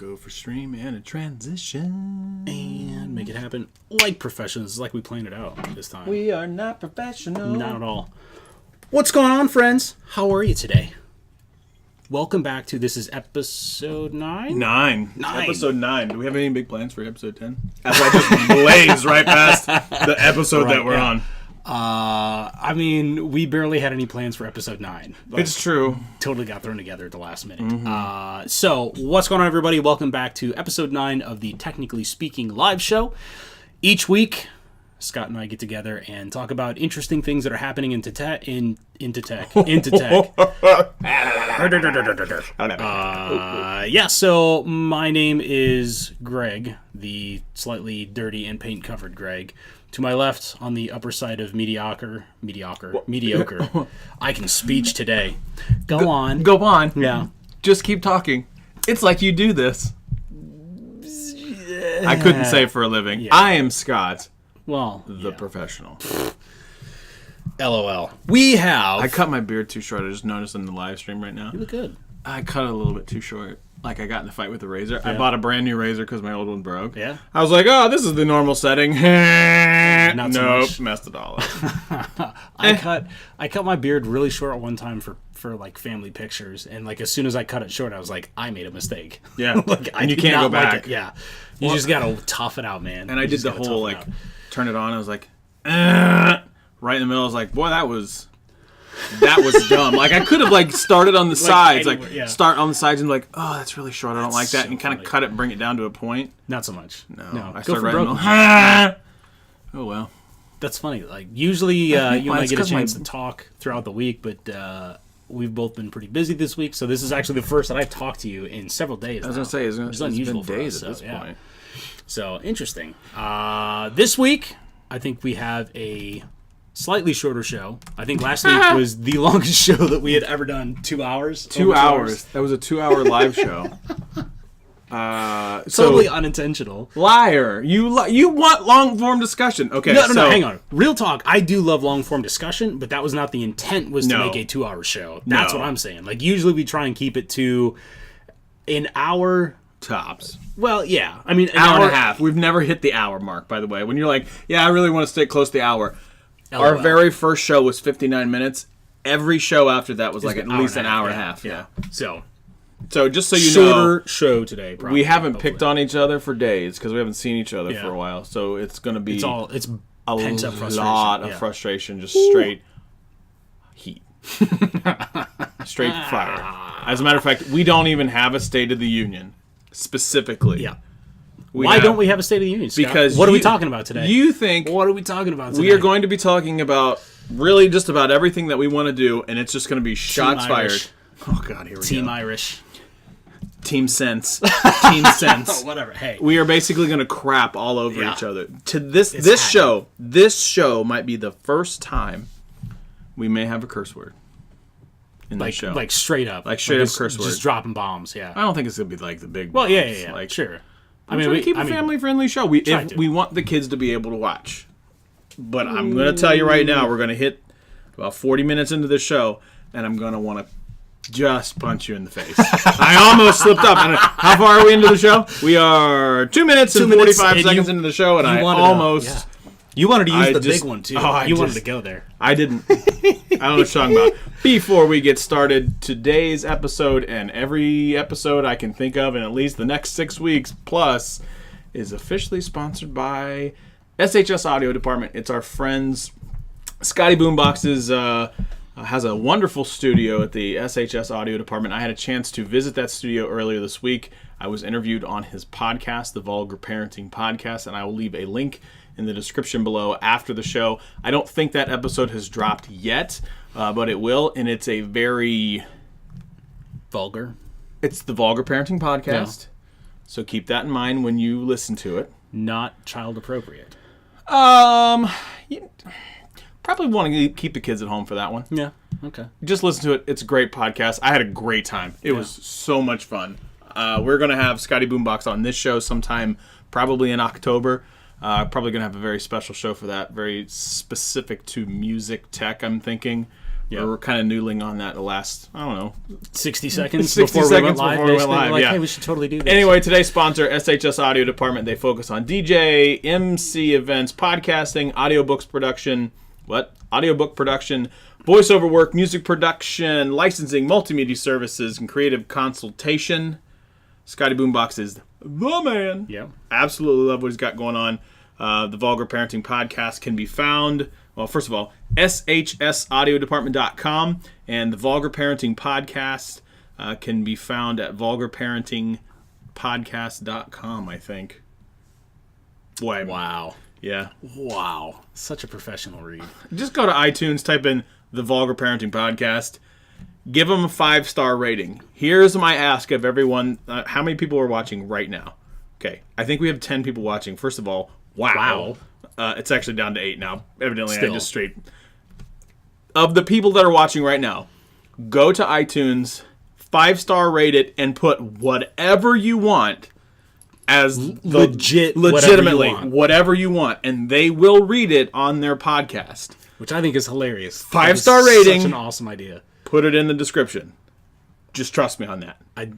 Go for stream and a transition. And make it happen like professionals, like we planned it out this time. We are not professional. Not at all. What's going on, friends? How are you today? Welcome back to, this is episode 9? 9. Episode 9. Do we have any big plans for episode 10? As I just blaze right past the episode that we're on. I mean, we barely had any plans for episode 9. It's true. Totally got thrown together at the last minute. So, what's going on, everybody? Welcome back to episode 9 of the Technically Speaking live show. Each week, Scott and I get together and talk about interesting things that are happening into tech. So my name is Greg, the slightly dirty and paint-covered Greg. To my left, on the upper side of mediocre. I can speech today. Go on. Yeah. Just keep talking. It's like you do this. I couldn't say for a living. Yeah. I am Scott. Well, the professional. LOL. We have... I cut my beard too short. I just noticed in the live stream right now. You look good. I cut it a little bit too short. Like, I got in a fight with the razor. Yeah. I bought a brand new razor because my old one broke. Yeah. I was like, oh, this is the normal setting. Not so nope, much. Messed it all up. I cut my beard really short at one time for like family pictures, and like as soon as I cut it short, I was like, I made a mistake. Yeah. And you can't go back. Yeah. You just gotta tough it out, man. And I did the whole like turn it on. I was like, right in the middle. I was like, boy, that was dumb. Like, I could have like started on the sides, start on the sides and be like, oh, that's really short. I don't like that, and kind of cut it and bring it down to a point. Not so much. No. I started right in the middle. Oh well. That's funny. Like usually you and I get a chance to talk throughout the week, but we've both been pretty busy this week, so this is actually the first that I've talked to you in several days. I was gonna say it's unusual been days for us, at this point. So interesting. This week, I think we have a slightly shorter show. I think last week was the longest show that we had ever done. 2 hours. 2 hours. That was a 2-hour live show. Totally unintentional. Liar. You want long form discussion. Okay. No, hang on. Real talk. I do love long form discussion, but that was not the intent, was to make a 2-hour show. That's what I'm saying. Like, usually we try and keep it to an hour tops. Well, yeah. I mean, an hour and a half. We've never hit the hour mark, by the way. When you're like, yeah, I really want to stay close to the hour. LOL. Our very first show was 59 minutes. Every show after that was like at least an hour and a half. Yeah. So just so you know, shorter show today. Probably, we haven't picked on each other for days because we haven't seen each other for a while. So it's going to be it's a lot of frustration, just straight heat, straight fire. As a matter of fact, we don't even have a State of the Union specifically. Yeah. Why don't we have a State of the Union, Scott? Because what are we talking about today? You think... What are we talking about today? We are going to be talking about really just about everything that we want to do, and it's just going to be shots fired. Oh, God, here we go. Team Irish. Team Sense. Team Sense. Whatever. Hey. We are basically going to crap all over each other. To this show might be the first time we may have a curse word in this show. Like straight up. Like straight up curse word. Just dropping bombs, yeah. I don't think it's going to be like the big bombs. Well, yeah. Like, sure. I mean, we keep a family-friendly show. We want the kids to be able to watch. But I'm going to tell you right now, we're going to hit about 40 minutes into the show, and I'm going to want to just punch you in the face. I almost slipped up. How far are we into the show? We are 2 minutes and 45 seconds into the show, and I almost... Yeah. You wanted to use the big one, too. You wanted to go there. I didn't. I don't know what you're talking about. Before we get started, today's episode and every episode I can think of in at least the next 6 weeks plus is officially sponsored by SHS Audio Department. It's our friends. Scotty Boomboxes has a wonderful studio at the SHS Audio Department. I had a chance to visit that studio earlier this week. I was interviewed on his podcast, the Vulgar Parenting Podcast, and I will leave a link in the description below after the show. I don't think that episode has dropped yet, but it will, and it's a very... vulgar. It's the Vulgar Parenting Podcast, so keep that in mind when you listen to it. Not child appropriate. You probably want to keep the kids at home for that one. Yeah, okay. Just listen to it. It's a great podcast. I had a great time. It was so much fun. We're going to have Scotty Boombox on this show sometime probably in October. Probably going to have a very special show for that, very specific to music tech, I'm thinking. Yeah. We're kind of noodling on that the last, I don't know, 60 seconds 60 before seconds we went live. before we went Basically, live, we're like, yeah. hey, we should totally do this. Anyway, today's sponsor, SHS Audio Department. They focus on DJ, MC events, podcasting, audiobooks production, audiobook production, voiceover work, music production, licensing, multimedia services, and creative consultation. Scotty Boombox is the man. Yeah. Absolutely love what he's got going on. The Vulgar Parenting Podcast can be found, well, first of all, shsaudiodepartment.com, and the Vulgar Parenting Podcast can be found at vulgarparentingpodcast.com, I think. Boy, Wow. yeah. Wow. Such a professional read. Just go to iTunes, type in the Vulgar Parenting Podcast, give them a 5-star rating. Here's my ask of everyone. How many people are watching right now? Okay, I think we have 10 people watching. First of all, wow. It's actually down to 8 now. Evidently, Still. I just straight... Of the people that are watching right now, go to iTunes, 5-star rate it, and put whatever you want as legitimately whatever you want, and they will read it on their podcast. Which I think is hilarious. 5-star rating. Such an awesome idea. Put it in the description. Just trust me on that. I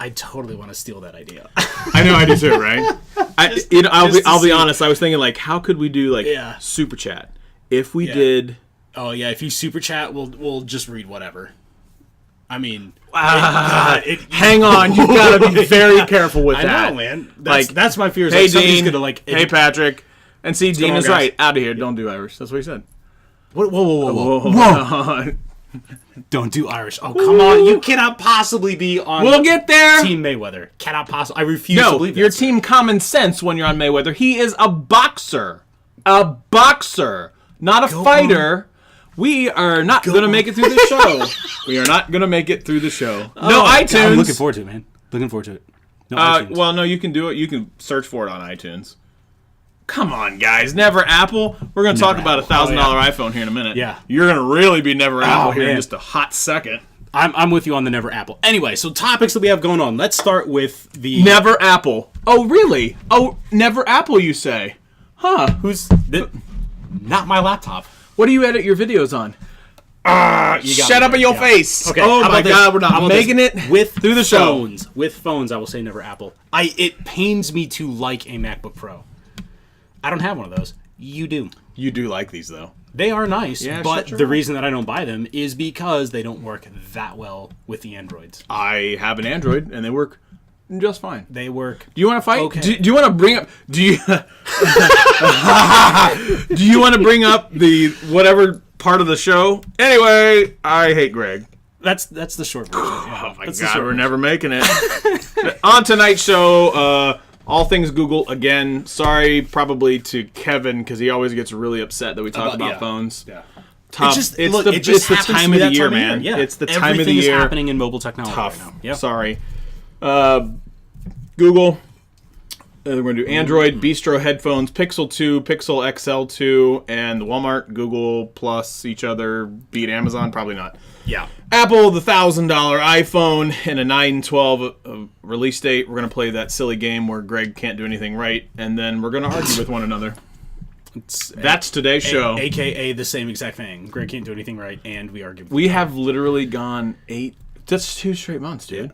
totally want to steal that idea. I know I do too, right? I'll be honest. I was thinking like, how could we do like super chat if we did? Oh yeah, if you super chat, we'll just read whatever. I mean, hang on, you gotta be very careful with that. I know, man. That's my fear. Hey, somebody's Dean. Gonna, hey, Patrick. And see, Dean is guys? right. Out of here. Don't do Irish. That's what he said. Whoa. Don't do Irish. Oh, come on. You cannot possibly be on We'll get there. Team Mayweather. Cannot possibly. I refuse to believe your that. team Common Sense when you're on Mayweather. He is a boxer. A boxer. Not a fighter. We are not going to make it through the show. We are not going to make it through the show. No iTunes. God, I'm looking forward to it, man. Looking forward to it. No iTunes. Well, no, you can do it. You can search for it on iTunes. Come on, guys. Never Apple. We're going to talk about a $1,000 iPhone here in a minute. Yeah. You're going to really be Never Apple here in man. just a hot second. I'm with you on the Never Apple. Anyway, so topics that we have going on. Let's start with the... Never Apple. Oh, really? Oh, Never Apple, you say? Huh. Not my laptop. What do you edit your videos on? Shut up in your face. Okay. Oh my God, we're not making it through the show. With phones, I will say Never Apple. It pains me to like a MacBook Pro. I don't have one of those. You do. You do like these, though. They are nice, but sure. the reason that I don't buy them is because they don't work that well with the Androids. I have an Android, and they work just fine. They work. Do you want to fight? Okay. Do you want to bring up... Do you... do you want to bring up the whatever part of the show? Anyway, I hate Greg. That's the short version. Oh my God, we're never making it. On tonight's show, all things Google again. Sorry, probably to Kevin because he always gets really upset that we talk about phones. Yeah. Tough. It's the time of the year, man. Yeah. It's the time of the Everything is year. happening in mobile technology Tough. right now. Yep. Sorry. Google. We're going to do Android, Bistro headphones, Pixel 2, Pixel XL2, and the Walmart, Google, plus each other, beat Amazon? Probably not. Yeah. Apple, the $1,000 iPhone, and a 9/12 release date. We're going to play that silly game where Greg can't do anything right, and then we're going to argue with one another. That's today's show. AKA the same exact thing. Greg can't do anything right, and we argue. We have literally gone 8... That's 2 straight months, dude.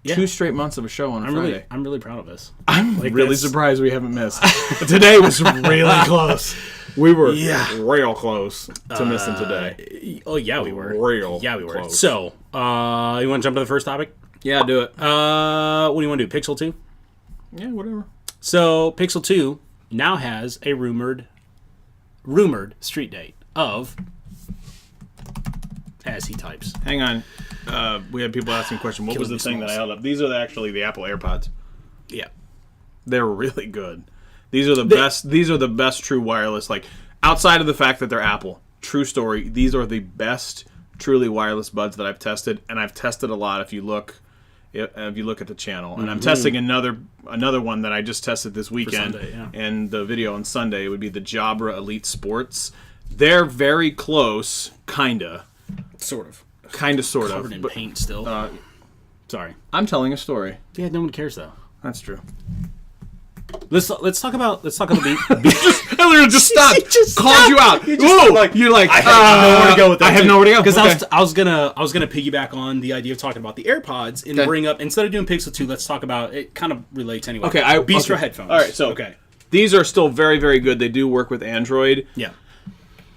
Yeah. 2 straight months of a show on a Friday. I'm really proud of us. I'm really surprised we haven't missed. Today was really close. We were real close to missing today. Oh, yeah, we were. Real Yeah, we were. close. So, you want to jump to the first topic? Yeah, do it. What do you want to do? Pixel 2? Yeah, whatever. So, Pixel 2 now has a rumored street date of... As he types. Hang on. We had people asking a question. What was the thing that I held up? These are actually the Apple AirPods. Yeah. They're really good. These are the best. These are the best true wireless. Like outside of the fact that they're Apple, true story. These are the best truly wireless buds that I've tested, and I've tested a lot. If you look at the channel, and I'm testing another one that I just tested this weekend, Sunday, and the video on Sunday would be the Jabra Elite Sports. They're very close, kinda, Sort of. sort Covered of. in paint still. Sorry. I'm telling a story. Yeah, no one cares though. That's true. Let's talk about the And I literally just stopped, called you out. You're like, I have nowhere to go with that. I have nowhere to go because I was gonna piggyback on the idea of talking about the AirPods and bring up, instead of doing Pixel 2, let's talk about it. Kind of relates anyway. Okay, Bistro headphones. All right, so these are still very, very good. They do work with Android. Yeah.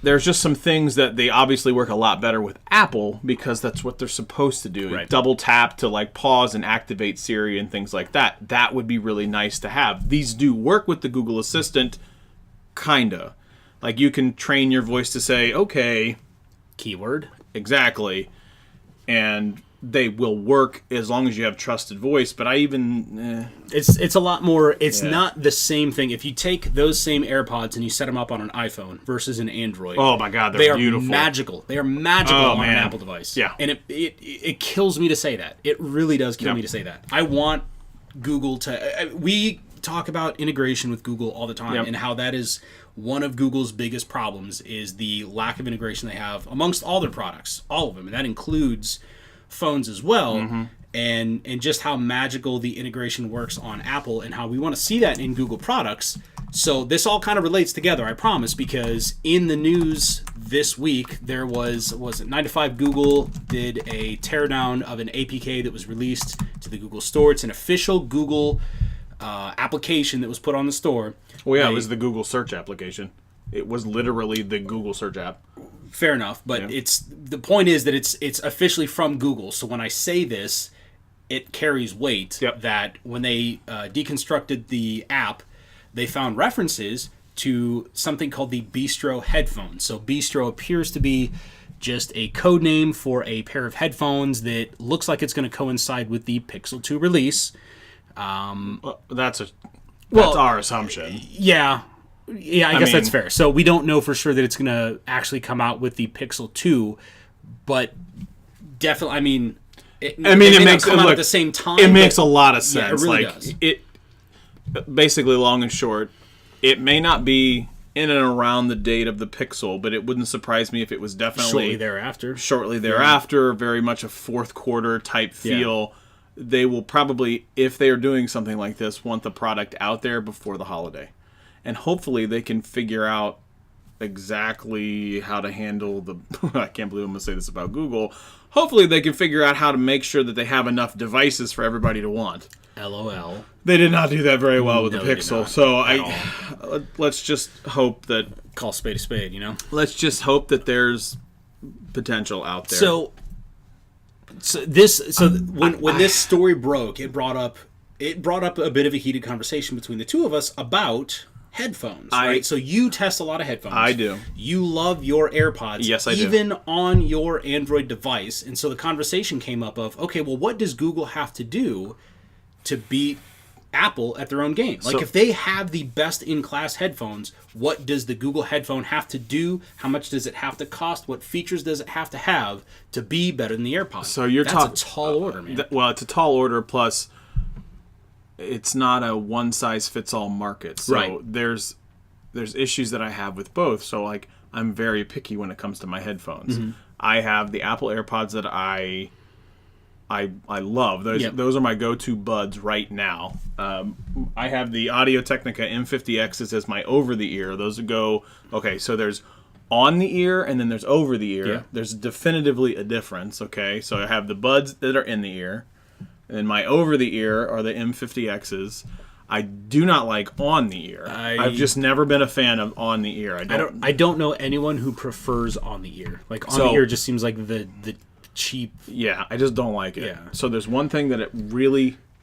There's just some things that they obviously work a lot better with Apple because that's what they're supposed to do. Right. Double tap to like pause and activate Siri and things like that. That would be really nice to have. These do work with the Google Assistant, kinda. Like you can train your voice to say, okay. Keyword. Exactly. And they will work as long as you have trusted voice, but it's a lot more. It's not the same thing. If you take those same AirPods and you set them up on an iPhone versus an Android, oh my God, they're beautiful. Magical. They are magical on an Apple device. Yeah, and it kills me to say that. It really does kill me to say that. I want Google to. We talk about integration with Google all the time, and how that is one of Google's biggest problems is the lack of integration they have amongst all their products, all of them, and that includes phones as well, and just how magical the integration works on Apple and how we want to see that in Google products. So this all kind of relates together, I promise, because in the news this week there was it 9 to 5 Google did a teardown of an APK that was released to the Google Store. It's an official Google application that was put on the store. Well, yeah, it was the Google search application. It was literally the Google search app. Fair enough, but the point is that it's officially from Google. So when I say this, it carries weight. That when they deconstructed the app, they found references to something called the Bistro headphones. So Bistro appears to be just a code name for a pair of headphones that looks like it's going to coincide with the Pixel 2 release. That's our assumption. Yeah, I guess that's fair. So we don't know for sure that it's going to actually come out with the Pixel 2, but definitely, it makes come out at the same time. It makes a lot of sense. Yeah, it really does. It basically, long and short, it may not be in and around the date of the Pixel, but it wouldn't surprise me if it was definitely shortly thereafter. Very much a fourth quarter type feel. They will probably, if they are doing something like this, want the product out there before the holiday. And hopefully they can figure out exactly how to handle the... I can't believe I'm going to say this about Google. Hopefully they can figure out how to make sure that they have enough devices for everybody to want. LOL. They did not do that very well with the Pixel. So let's just hope that... Call spade a spade, you know? Let's just hope that there's potential out there. So when this story broke, it brought up a bit of a heated conversation between the two of us about headphones, right? So you test a lot of headphones. I do. You love your AirPods. Yes, I do. Even on your Android device. And so the conversation came up of, okay, well, what does Google have to do to beat Apple at their own game? Like, if they have the best in-class headphones, what does the Google headphone have to do? How much does it have to cost? What features does it have to be better than the AirPods? So that's a tall order, man. Well, it's a tall order, plus it's not a one-size-fits-all market. So there's issues that I have with both. So, like, I'm very picky when it comes to my headphones. I have the Apple AirPods that I love. Those are my go-to buds right now. I have the Audio-Technica M50Xs as my over-the-ear. Those go... Okay, so there's on the ear and then there's over the ear. Yeah. There's definitively a difference, okay? So I have the buds that are in the ear, and my over-the-ear are the M50Xs. I do not like on the ear. I've just never been a fan of on the ear. I don't know anyone who prefers on the ear. Like, on the ear just seems like the cheap. Yeah, I just don't like it. Yeah. So there's one thing that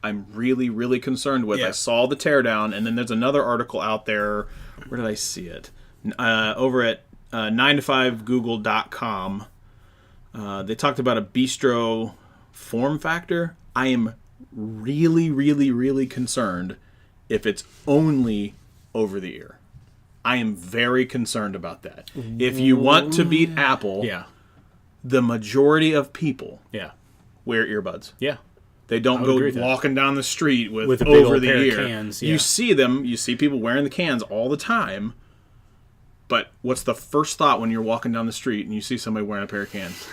I'm really concerned with. Yeah. I saw the teardown, and then there's another article out there. Where did I see it? Over at 9to5google.com. They talked about a Bistro form factor. I am really concerned if it's only over the ear. I am very concerned about that. If you want to beat Apple, the majority of people wear earbuds. Yeah. They don't go walking down the street with a big over old the pair ear. of cans. Yeah. You see people wearing the cans all the time. But what's the first thought when you're walking down the street and you see somebody wearing a pair of cans?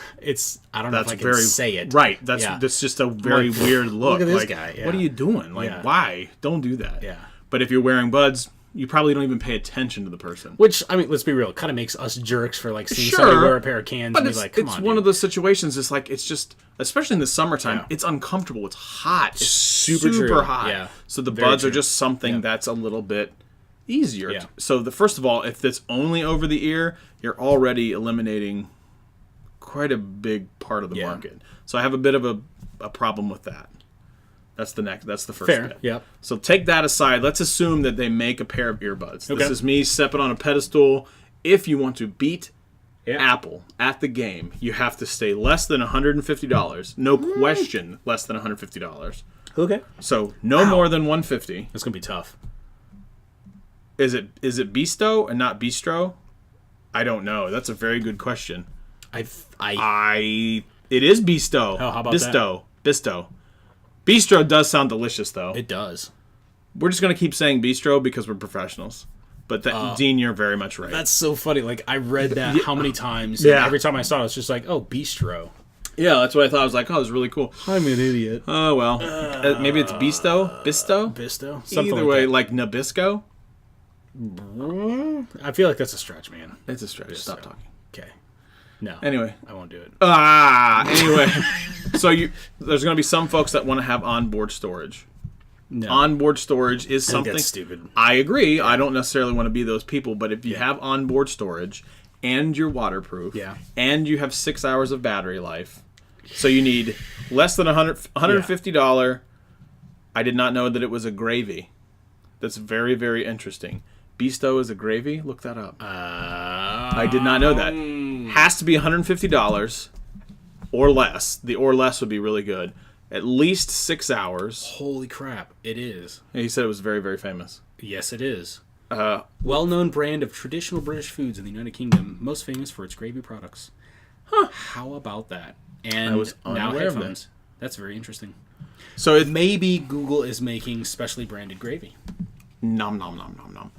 I don't know if I can say it. Right. That's just a very weird look. Look at this guy. Yeah. What are you doing? Why? Don't do that. Yeah. But if you're wearing buds, you probably don't even pay attention to the person. Which, I mean, let's be real, it kind of makes us jerks for like seeing Sure, somebody wear a pair of cans and be like, come on, it's one of those situations. It's like, it's just, especially in the summertime, it's uncomfortable. It's hot. It's super hot. Yeah. So the Very buds are true. just something that's a little bit easier. Yeah. So first of all, if it's only over the ear, you're already eliminating quite a big part of the market. So I have a bit of a problem with that. That's the first Fair. bit. Yep. So take that aside. Let's assume that they make a pair of earbuds. Okay. This is me stepping on a pedestal. If you want to beat Apple at the game, you have to stay less than $150. No question, less than $150. Okay. So no more than $150. That's gonna be tough. Is it Bisto and not Bistro? I don't know. That's a very good question. It is Bisto. Oh, how about Bisto. Bistro does sound delicious, though. It does. We're just going to keep saying bistro because we're professionals. But Dean, you're very much right. That's so funny. Like, I read that how many times? Yeah. And every time I saw it, it's just like, oh, bistro. Yeah, that's what I thought. I was like, oh, this is really cool. I'm an idiot. Oh, well. Maybe it's Bisto? Bisto? Bisto? Either Something way, like like Nabisco? that. I feel like that's a stretch, man. It's a stretch. Stop talking. Okay. No. Anyway. I won't do it. Anyway. So there's going to be some folks that want to have onboard storage. No. Onboard storage is I think something. that's stupid. I agree. I don't necessarily want to be those people, but if you have onboard storage and you're waterproof, and you have 6 hours of battery life, so you need less than $150. I did not know that it was a gravy. That's very, very interesting. Bisto is a gravy? Look that up. I did not know that. Has to be $150 or less. The or less would be really good. At least 6 hours. Holy crap. It is. He said it was very, very famous. Yes, it is. Well-known brand of traditional British foods in the United Kingdom, most famous for its gravy products. Huh. How about that? And I was now unaware of headphones. That's very interesting. So Maybe Google is making specially branded gravy. Nom nom nom nom nom.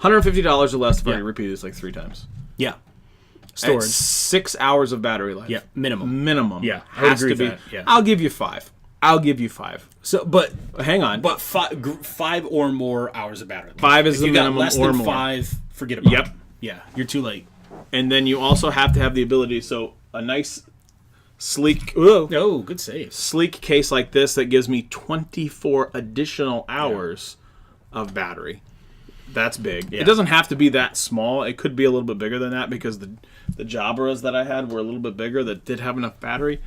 $150 or less. I've already repeated this like 3 times. Yeah. Storage. Storage. 6 hours of battery life. Yeah, minimum. Yeah, I would has agree to be. with that, yeah. I'll give you 5. So, but Hang on. But 5 or more hours of battery life. 5 is if the you got minimum less or than more. 5, forget about Yep. it. Yeah, you're too late. And then you also have to have the ability. So a nice, sleek, Oh, good save. sleek case like this that gives me 24 additional hours of battery. That's big. Yeah. It doesn't have to be that small. It could be a little bit bigger than that because the Jabras that I had were a little bit bigger that did have enough battery.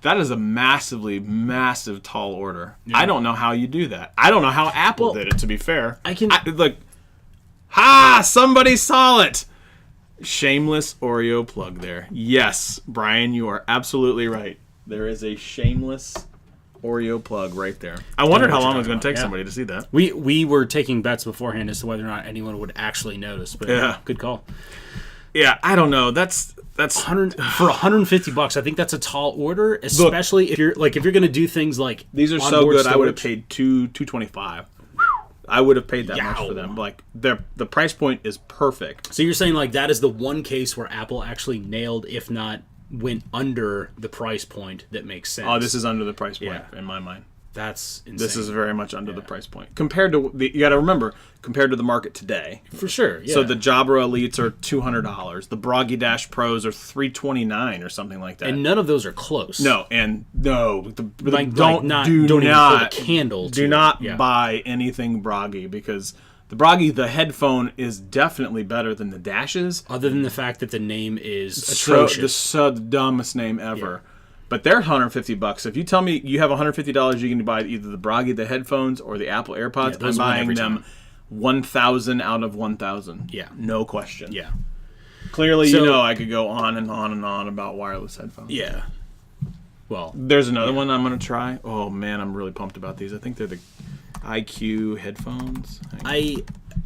That is a massively, massive tall order. Yeah. I don't know how you do that. I don't know how Apple did it, to be fair. Somebody saw it. Shameless Oreo plug there. Yes, Brian, you are absolutely right. There is a shameless Oreo plug right there. I wondered how long it was going to take somebody to see that. We were taking bets beforehand as to whether or not anyone would actually notice, but good call. Yeah, I don't know. That's $100 for $150. I think that's a tall order, especially if you're going to do things like these are so good. Storage. I would have paid $225. I would have paid that much for them. Like the price point is perfect. So you're saying like that is the one case where Apple actually nailed, if not went under the price point that makes sense. Oh, this is under the price point in my mind. That's insane. This is very much under the price point compared to you got to remember compared to the market today. For sure. Yeah. So the Jabra Elites are $200. The Bragi Dash Pros are $329 or something like that. And none of those are close. No, don't even hold a candle. Do not buy anything Bragi because the Bragi, the headphone is definitely better than the Dashes. Other than the fact that the name is atrocious. The dumbest name ever. Yeah. But they're $150. If you tell me you have $150, you can buy either the Bragi, the headphones, or the Apple AirPods. I'm buying them 1,000 out of 1,000. Yeah. No question. Yeah. Clearly, I could go on and on and on about wireless headphones. Yeah. Well, there's another one I'm going to try. Oh, man, I'm really pumped about these. I think they're the IQ headphones.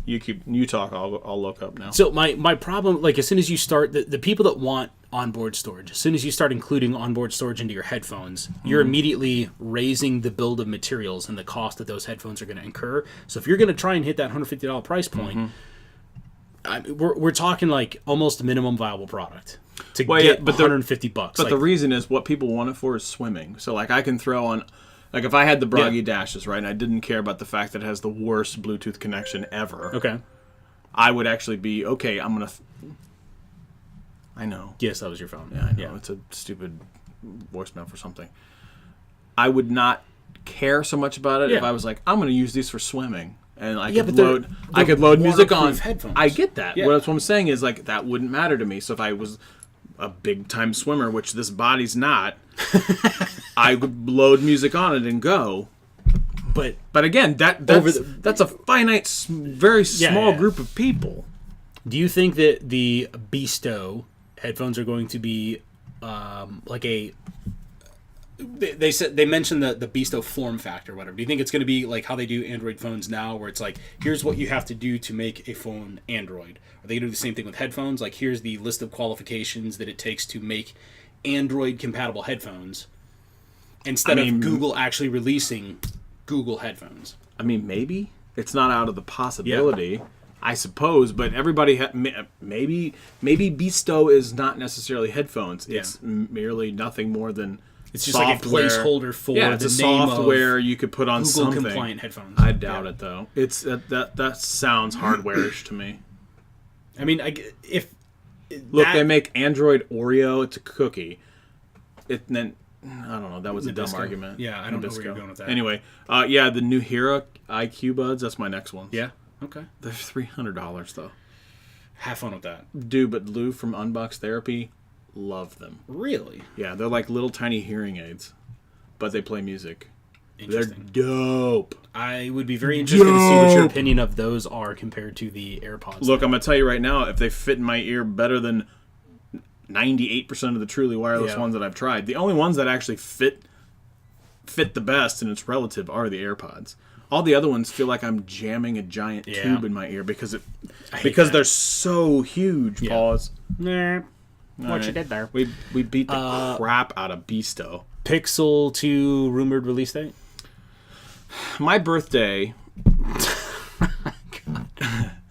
You talk. I'll look up now. So my problem, like as soon as you start, the people that want onboard storage, as soon as you start including onboard storage into your headphones, you're immediately raising the bill of materials and the cost that those headphones are going to incur. So if you're going to try and hit that $150 price point, we're talking like almost minimum viable product to get $150. But the reason is what people want it for is swimming. So like I can throw on Like if I had the Bragi Dashes, right, and I didn't care about the fact that it has the worst Bluetooth connection ever. Okay. I would actually be okay. I'm gonna. I know. Yes, that was your phone. Yeah, I know. It's a stupid voicemail for something. I would not care so much about it if I was like, I'm going to use these for swimming, and I could load. I could load music on headphones. I get that. What I'm saying is like that wouldn't matter to me. So if I was a big time swimmer, which this body's not, I would load music on it and go. But again, that's a finite, very small group of people. Do you think that the Beasto headphones are going to be like a? They mentioned the Beasto form factor, or whatever. Do you think it's going to be like how they do Android phones now, where it's like, here's what you have to do to make a phone Android? Are they going to do the same thing with headphones? Like, here's the list of qualifications that it takes to make Android compatible headphones, instead of Google actually releasing Google headphones. I mean, maybe it's not out of the possibility, I suppose. But everybody, maybe Beasto is not necessarily headphones. It's merely nothing more than it's just software. Like a placeholder for it's the a name software you could put on Google something. compliant headphones. I doubt it though. It's that sounds hardware-ish to me. I mean, they make Android Oreo. It's a cookie. Then I don't know. That was a dumb argument. Yeah, I don't know where you're going with that. Anyway, the new Hera IQ buds. That's my next one. Yeah. Okay. They're $300 though. Have fun with that, dude. But Lou from Unbox Therapy, love them. Really? Yeah, they're like little tiny hearing aids, but they play music. Interesting. They're dope. I would be very interested to see what your opinion of those are compared to the AirPods. Look, I'm gonna tell you right now, if they fit in my ear better than 98% of the truly wireless ones that I've tried, the only ones that actually fit the best, and it's relative, are the AirPods. All the other ones feel like I'm jamming a giant tube in my ear because they're so huge. Yeah. Pause. Nah. What you did there? We beat the crap out of Beasto. Pixel 2 rumored release date? My birthday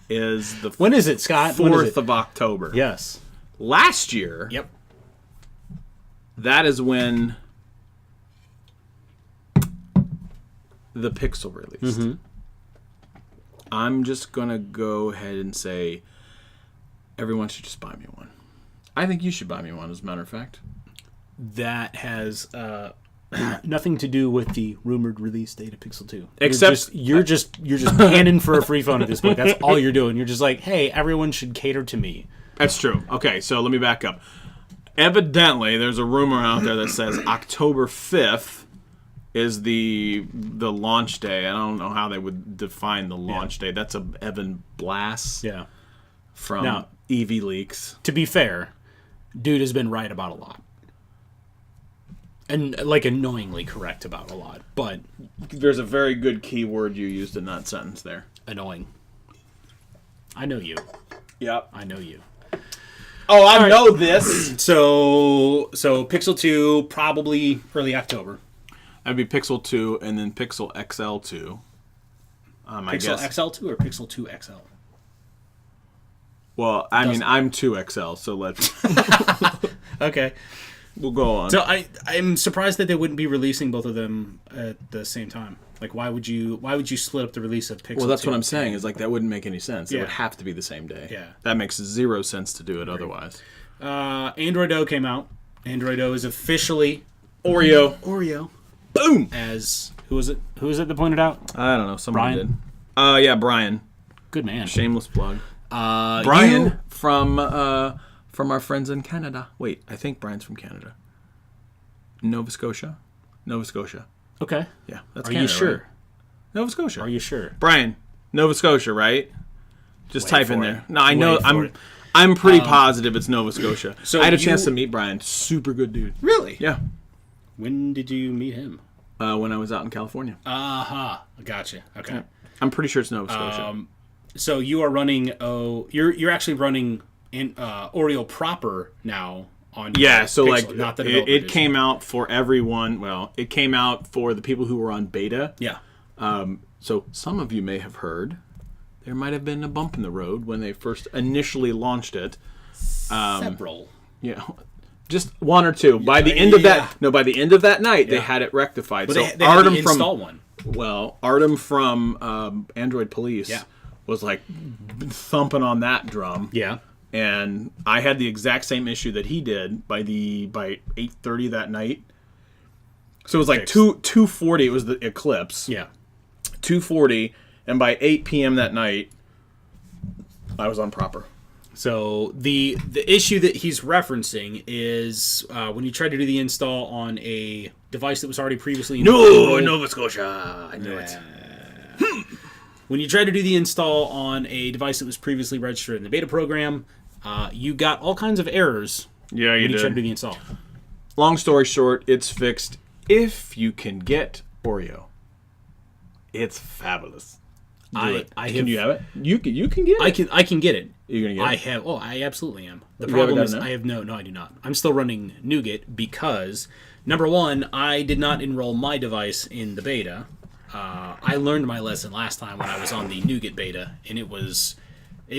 is the when is it, Scott? 4th of October. Yes. Last year. Yep. That is when the Pixel released. Mm-hmm. I'm just gonna go ahead and say everyone should just buy me one. I think you should buy me one, as a matter of fact. That has nothing to do with the rumored release date of Pixel 2. Except you're just panning for a free phone at this point. That's all you're doing. You're just like, hey, everyone should cater to me. That's true. Okay, so let me back up. Evidently, there's a rumor out there that says October 5th is the launch day. I don't know how they would define the launch day. That's Evan Blass from EV Leaks. To be fair, dude has been right about a lot. And, like, annoyingly correct about a lot. But there's a very good keyword you used in that sentence there. Annoying. I know you. Yep. I know you. Oh, I know this. So Pixel 2, probably early October. That'd be Pixel 2 and then Pixel XL2. I guess. Pixel XL2 or Pixel 2 XL? Well, I mean, I'm 2XL, so let's... Okay. We'll go on. So I'm surprised that they wouldn't be releasing both of them at the same time. Like, why would you split up the release of Pixel 2? Well, that's what I'm saying, is like that wouldn't make any sense. It would have to be the same day. Yeah. That makes zero sense to do it otherwise. Android O came out. Android O is officially Oreo. Boom! As who was it that pointed out? I don't know. Someone Brian? did. Yeah, Brian. Good man. Shameless plug. Brian from our friends in Canada. Wait, I think Brian's from Canada. Nova Scotia. Okay. Yeah, that's Are Canada, you sure? right? Nova Scotia. Are you sure? Brian, Nova Scotia, right? Just Wait type in for there. it. No, I know. I'm pretty positive it's Nova Scotia. So I had a chance to meet Brian. Super good dude. Really? Yeah. When did you meet him? When I was out in California. Aha. Gotcha. Okay. Yeah. I'm pretty sure it's Nova Scotia. So you are running you're actually running in Oreo proper now on so Pixel, like not the it came out for everyone. Well, it came out for the people who were on beta. Yeah. So some of you may have heard there might have been a bump in the road when they first initially launched it. Several. Yeah. Just one or two. By the end of that night, they had it rectified. But so they had to install one. Well, Artem from Android Police was like thumping on that drum. Yeah. And I had the exact same issue that he did by 8:30 that night. So it was like 2:40. It was the eclipse. Yeah. 2:40, and by 8 p.m. that night, I was on proper. So the issue that he's referencing is when you tried to do the install on a device that was already previously No, Nova Scotia. I knew it. When you tried to do the install on a device that was previously registered in the beta program, you got all kinds of errors. Yeah, when you tried to do the install. Long story short, it's fixed. If you can get Oreo, it's fabulous. Can you have it? You can get it. I can get it. You're gonna get it? I have. Oh, I absolutely am. The problem is I have no, I do not. I'm still running Nougat because number one, I did not enroll my device in the beta. I learned my lesson last time when I was on the Nougat beta, and it was a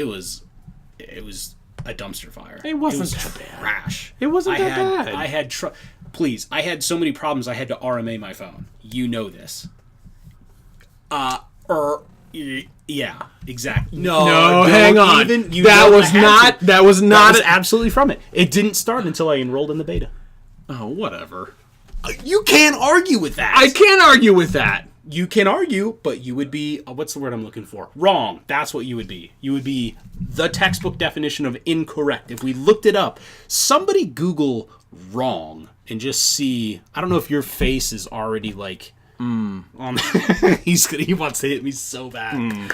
dumpster fire. It wasn't that trash. It wasn't that bad. I had I had so many problems. I had to RMA my phone. You know this. Yeah, exactly. No, hang on. That was absolutely from it. It didn't start until I enrolled in the beta. Oh, whatever. You can't argue with that. I can't argue with that. You can argue, but you would be, what's the word I'm looking for? Wrong. That's what you would be. You would be the textbook definition of incorrect. If we looked it up, somebody Google wrong and just see, I don't know if your face is already like, he wants to hit me so bad.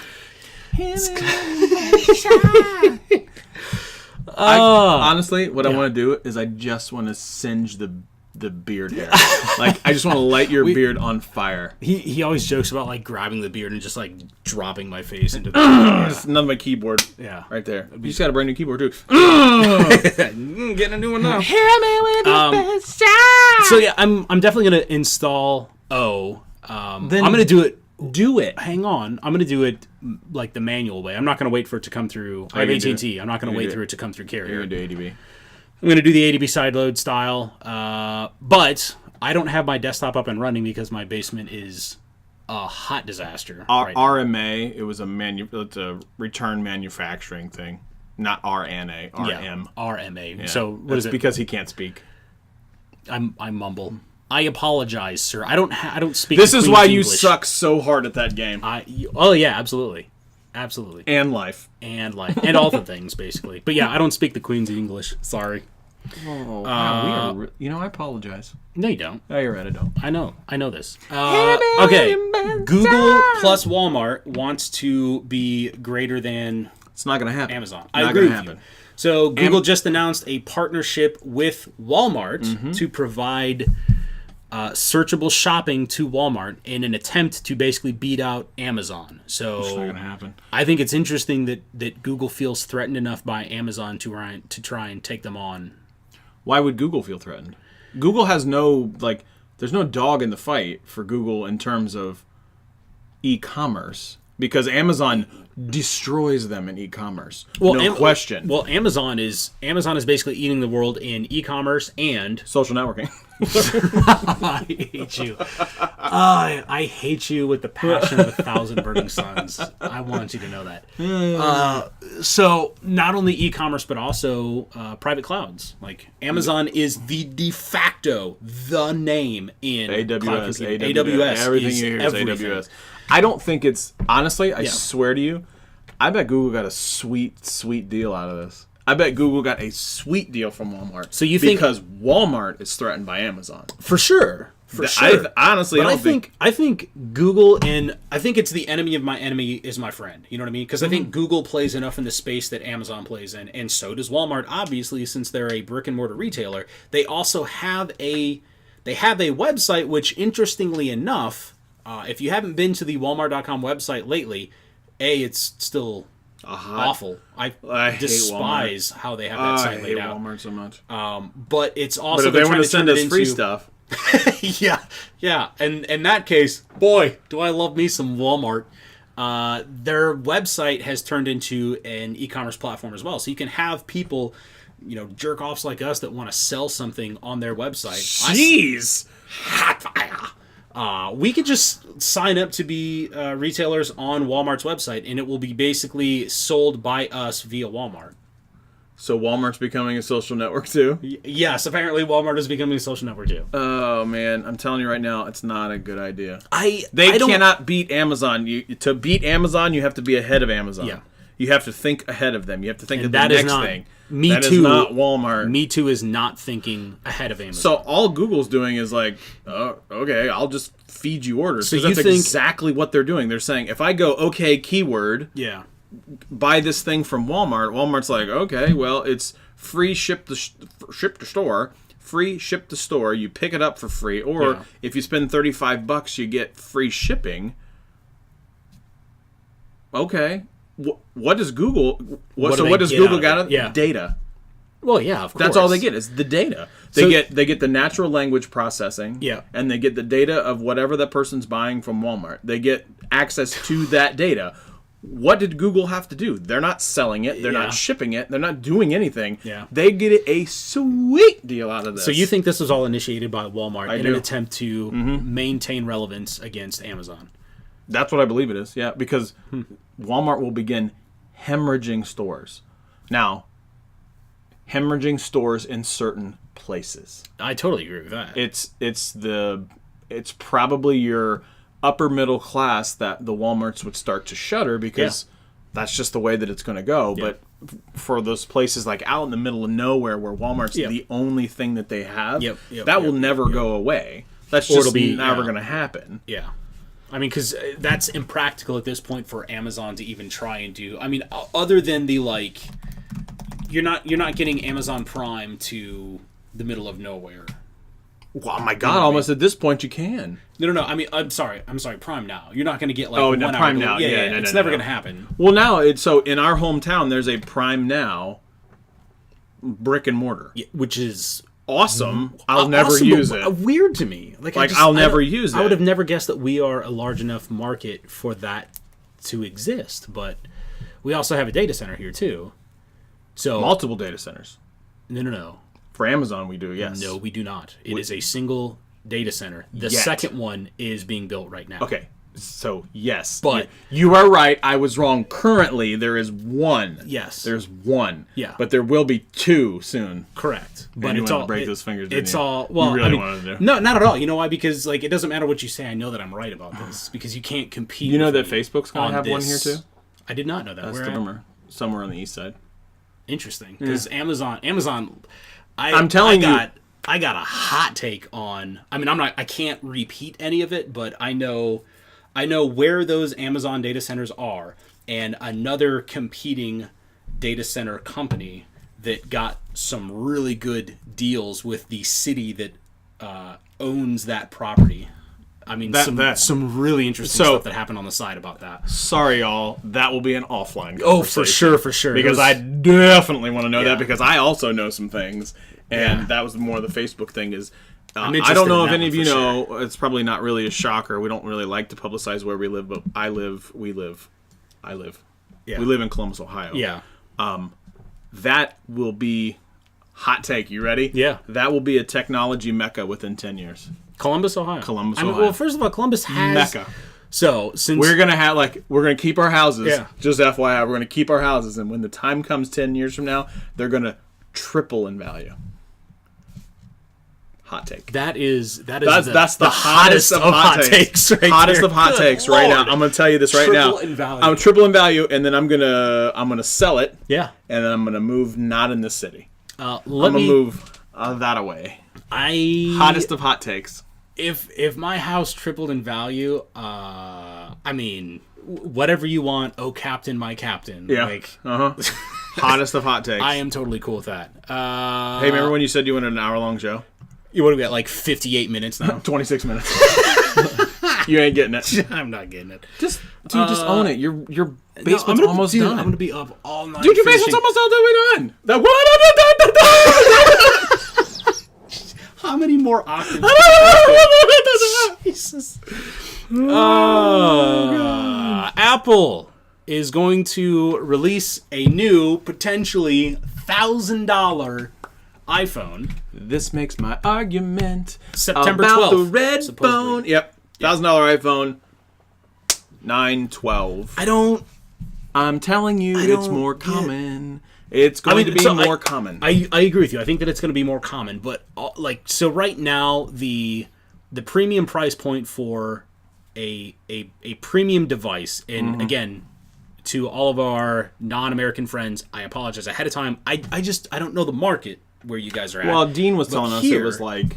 Honestly, what I want to do is I just want to singe the beard hair. Like, I just want to light your beard on fire. He always jokes about like grabbing the beard and just like dropping my face into the It's another my keyboard. Yeah. Right there. You just got a brand new keyboard too. Getting a new one now. So yeah, I'm definitely gonna install I'm gonna do it. Do it. Hang on. I'm going to do it like the manual way. I'm not going to wait for it to come through. I have AT&T. I'm not going to wait for it to come through carrier. You're going to do ADB. I'm going to do the ADB sideload style. But I don't have my desktop up and running because my basement is a hot disaster. RMA, it's a return manufacturing thing. Not RNA, RM. Yeah, RMA. Yeah. So what is it? Because he can't speak. I mumble. I apologize, sir. I don't speak. This is why you English. suck so hard at that game. Oh yeah, absolutely, and life, and all the things basically. But yeah, I don't speak the Queen's English. Sorry. Oh, wow, I apologize. No, you don't. Oh, you're right. I don't. I know this. Okay. Google plus Walmart wants to be greater than. It's not going to happen. Amazon. I agree with you. So Google just announced a partnership with Walmart to provide searchable shopping to Walmart in an attempt to basically beat out Amazon. So it's not going to happen. I think it's interesting that Google feels threatened enough by Amazon to try and take them on. Why would Google feel threatened? Google has there's no dog in the fight for Google in terms of e-commerce. Because Amazon destroys them in e-commerce. No question. Well, Amazon is basically eating the world in e-commerce and social networking. I hate you. I hate you with the passion of 1,000 burning suns. I want you to know that. So not only e-commerce, but also private clouds. Like Amazon is the de facto name in AWS. AWS. Everything you hear is AWS. I don't think it's... Honestly, I swear to you, I bet Google got a sweet, sweet deal out of this. I bet Google got a sweet deal from Walmart. So you think... Because Walmart is threatened by Amazon. For sure. I think Google, and I think it's the enemy of my enemy is my friend. You know what I mean? Because I think Google plays enough in the space that Amazon plays in, and so does Walmart. Obviously, since they're a brick and mortar retailer, they also have a website. Which, interestingly enough, if you haven't been to the Walmart.com website lately, it's still awful. I despise how they have that site laid out. I hate Walmart so much. But it's also but if they want to send us free stuff. yeah. And in that case, boy, do I love me some Walmart. Their website has turned into an e-commerce platform as well. So you can have people jerk offs like us that want to sell something on their website. Jeez. Hot fire. We could just sign up to be retailers on Walmart's website, and it will be basically sold by us via Walmart. So Walmart's becoming a social network too? Yes, apparently Walmart is becoming a social network too. Oh man, I'm telling you right now, it's not a good idea. They cannot beat Amazon. To beat Amazon, you have to be ahead of Amazon. Yeah. You have to think ahead of them. You have to think of the that is next not, thing. Me that Too is not Walmart. Me Too is not thinking ahead of Amazon. So all Google's doing is like, oh, okay, I'll just feed you orders. So that's exactly what they're doing. They're saying, if I go, okay, keyword, buy this thing from Walmart, Walmart's like, okay, well, it's free ship to store, free ship to store. You pick it up for free, or if you spend $35, you get free shipping. Okay, what does Google? What does Google got? Data. Well, yeah, of course. That's all they get is the data. They get the natural language processing. Yeah. And they get the data of whatever that person's buying from Walmart. They get access to that data. What did Google have to do? They're not selling it. They're not shipping it. They're not doing anything. Yeah. They get a sweet deal out of this. So you think this was all initiated by Walmart in an attempt to maintain relevance against Amazon? That's what I believe it is, yeah, because Walmart will begin hemorrhaging stores. Now, hemorrhaging stores in certain places. I totally agree with that. It's probably your upper middle class that the Walmarts would start to shutter because that's just the way that it's going to go. Yeah. But for those places like out in the middle of nowhere where Walmart's the only thing that they have, that will never go away. That's just never going to happen. Yeah. I mean, because that's impractical at this point for Amazon to even try and do. I mean, other than the you're not getting Amazon Prime to the middle of nowhere. Well, my God! Almost at this point, you can. No. I mean, I'm sorry. Prime Now. You're not going to get like Prime Now. Yeah, it's never going to happen. Well, now so in our hometown, there's a Prime Now brick and mortar, which is awesome. I'll never use it. Weird to me. I'll never use it. I would have never guessed that we are a large enough market for that to exist. But we also have a data center here too. So multiple data centers. No. For Amazon, we do. Yes. No, we do not. It is a single data center. The second one is being built right now. Okay. So, yes. But you are right. I was wrong. Currently, there is one. Yes. There's one. Yeah. But there will be two soon. Correct. But you wanted to break those fingers, didn't you? All... Well, you really wanted to. No, not at all. You know why? Because it doesn't matter what you say. I know that I'm right about this. Because you can't compete. You know that Facebook's going to have one here, too? I did not know that. That's the rumor. Somewhere on the east side. Interesting. Because Amazon... I'm telling you... I got a hot take on... I mean, I can't repeat any of it, but I know where those Amazon data centers are, and another competing data center company that got some really good deals with the city that owns that property. I mean, some really interesting stuff that happened on the side about that. Sorry, y'all. That will be an offline conversation. Oh, for sure. Because I definitely want to know that, because I also know some things. And that was more the Facebook thing is... I don't know if any of you know, it's probably not really a shocker. We don't really like to publicize where we live, but we live. Yeah. We live in Columbus, Ohio. Yeah. That will be... Hot take. You ready? Yeah. That will be a technology mecca within 10 years. Columbus, Ohio. Ohio. Well, first of all, Columbus has... Mecca. So, since... We're going to keep our houses. Yeah. Just FYI, we're going to keep our houses. And when the time comes 10 years from now, they're going to triple in value. Hot take. That's the hottest of hot takes right hottest of hot takes right now. I'm going to tell you this right now. Triple in value. I'm triple in value, and then I'm gonna sell it. Yeah. And then I'm going to move not in this city. I'm going to move that away. Hottest of hot takes. If my house tripled in value, I mean, whatever you want, oh captain, my captain. Yeah. Hottest of hot takes. I am totally cool with that. Hey, remember when you said you wanted an hour-long show? You want to be at like 58 minutes now? 26 minutes. You ain't getting it. I'm not getting it. Just own it. Your basement's almost done. I'm going to be up all night. Dude, your basement's almost all done. How many more octaves? Jesus. Apple is going to release a new, potentially $1,000 iPhone. This makes my argument September about 12th, the red supposedly. phone. Yep, $1,000 iPhone, 912. I'm telling you, it's more common. It's going to be more common. I agree with you. I think that it's going to be more common, but so right now the premium price point for a premium device, and again, to all of our non-American friends, I apologize ahead of time. I don't know the market where you guys are at. Well, Dean was telling us it was like,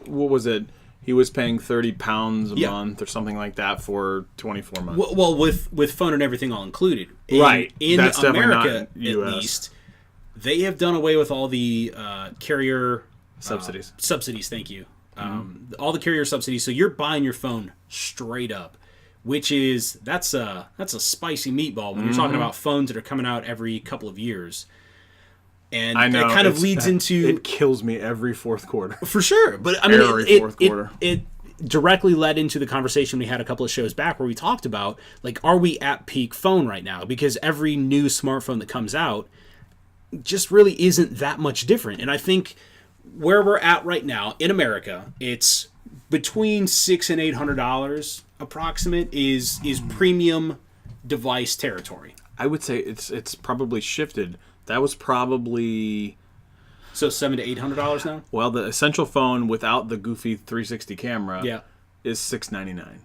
what was it? He was paying £30 a month or something like that for 24 months. Well, with phone and everything all included. Right. In That's America, definitely not at US. least, they have done away with all the carrier Subsidies. Subsidies, thank you. All the carrier subsidies. So you're buying your phone straight up, which is that's a spicy meatball when you're talking about phones that are coming out every couple of years. And I know, it kind of leads into... It kills me every fourth quarter. For sure. But I mean, fourth quarter. It directly led into the conversation we had a couple of shows back where we talked about, like, are we at peak phone right now? Because every new smartphone that comes out just really isn't that much different. And I think where we're at right now in America, it's between $600 and $800 approximate is premium device territory. I would say it's probably shifted. That was probably... So $700 to $800 now? Well, the essential phone without the goofy 360 camera Yeah. is $699.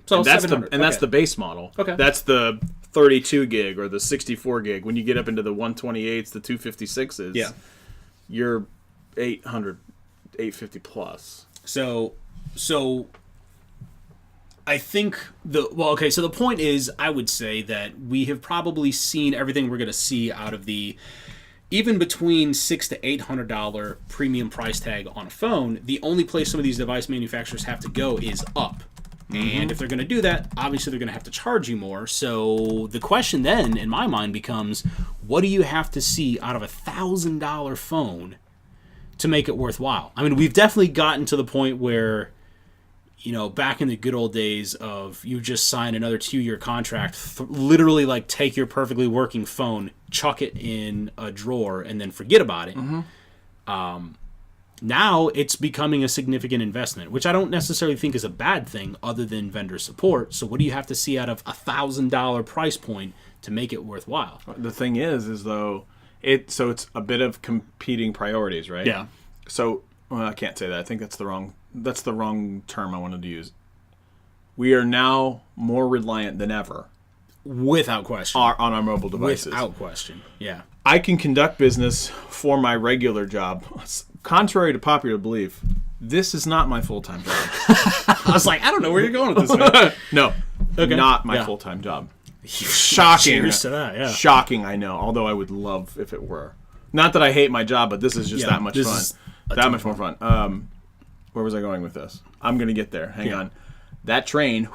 So And that's $700. that's the base model. Okay. That's the 32 gig or the 64 gig. When you get up into the 128s, the 256s, you're 800, 850 plus. So I think so the point is, I would say that we have probably seen everything we're going to see out of the even between $600 to $800 premium price tag on a phone. The only place some of these device manufacturers have to go is up. And if they're going to do that, obviously they're going to have to charge you more. So the question then, in my mind, becomes, what do you have to see out of $1,000 phone to make it worthwhile? I mean, we've definitely gotten to the point where, back in the good old days of you just sign another 2-year contract, literally like take your perfectly working phone, chuck it in a drawer, and then forget about it. Now it's becoming a significant investment, which I don't necessarily think is a bad thing other than vendor support. So what do you have to see out of $1,000 price point to make it worthwhile? The thing is though, it's a bit of competing priorities, right? Yeah. So I can't say that. I think that's the wrong term I wanted to use. We are now more reliant than ever, without question, on our mobile devices. Without question, yeah. I can conduct business for my regular job. Contrary to popular belief, this is not my full-time job. I was like, I don't know where you're going with this, man. No, Okay. not my full-time job. Shocking. Cheers to that, yeah. Shocking, I know. Although I would love if it were. Not that I hate my job, but this is just that much this fun. is That much more fun. Where was I going with this? I'm going to get there. Hang on. That train,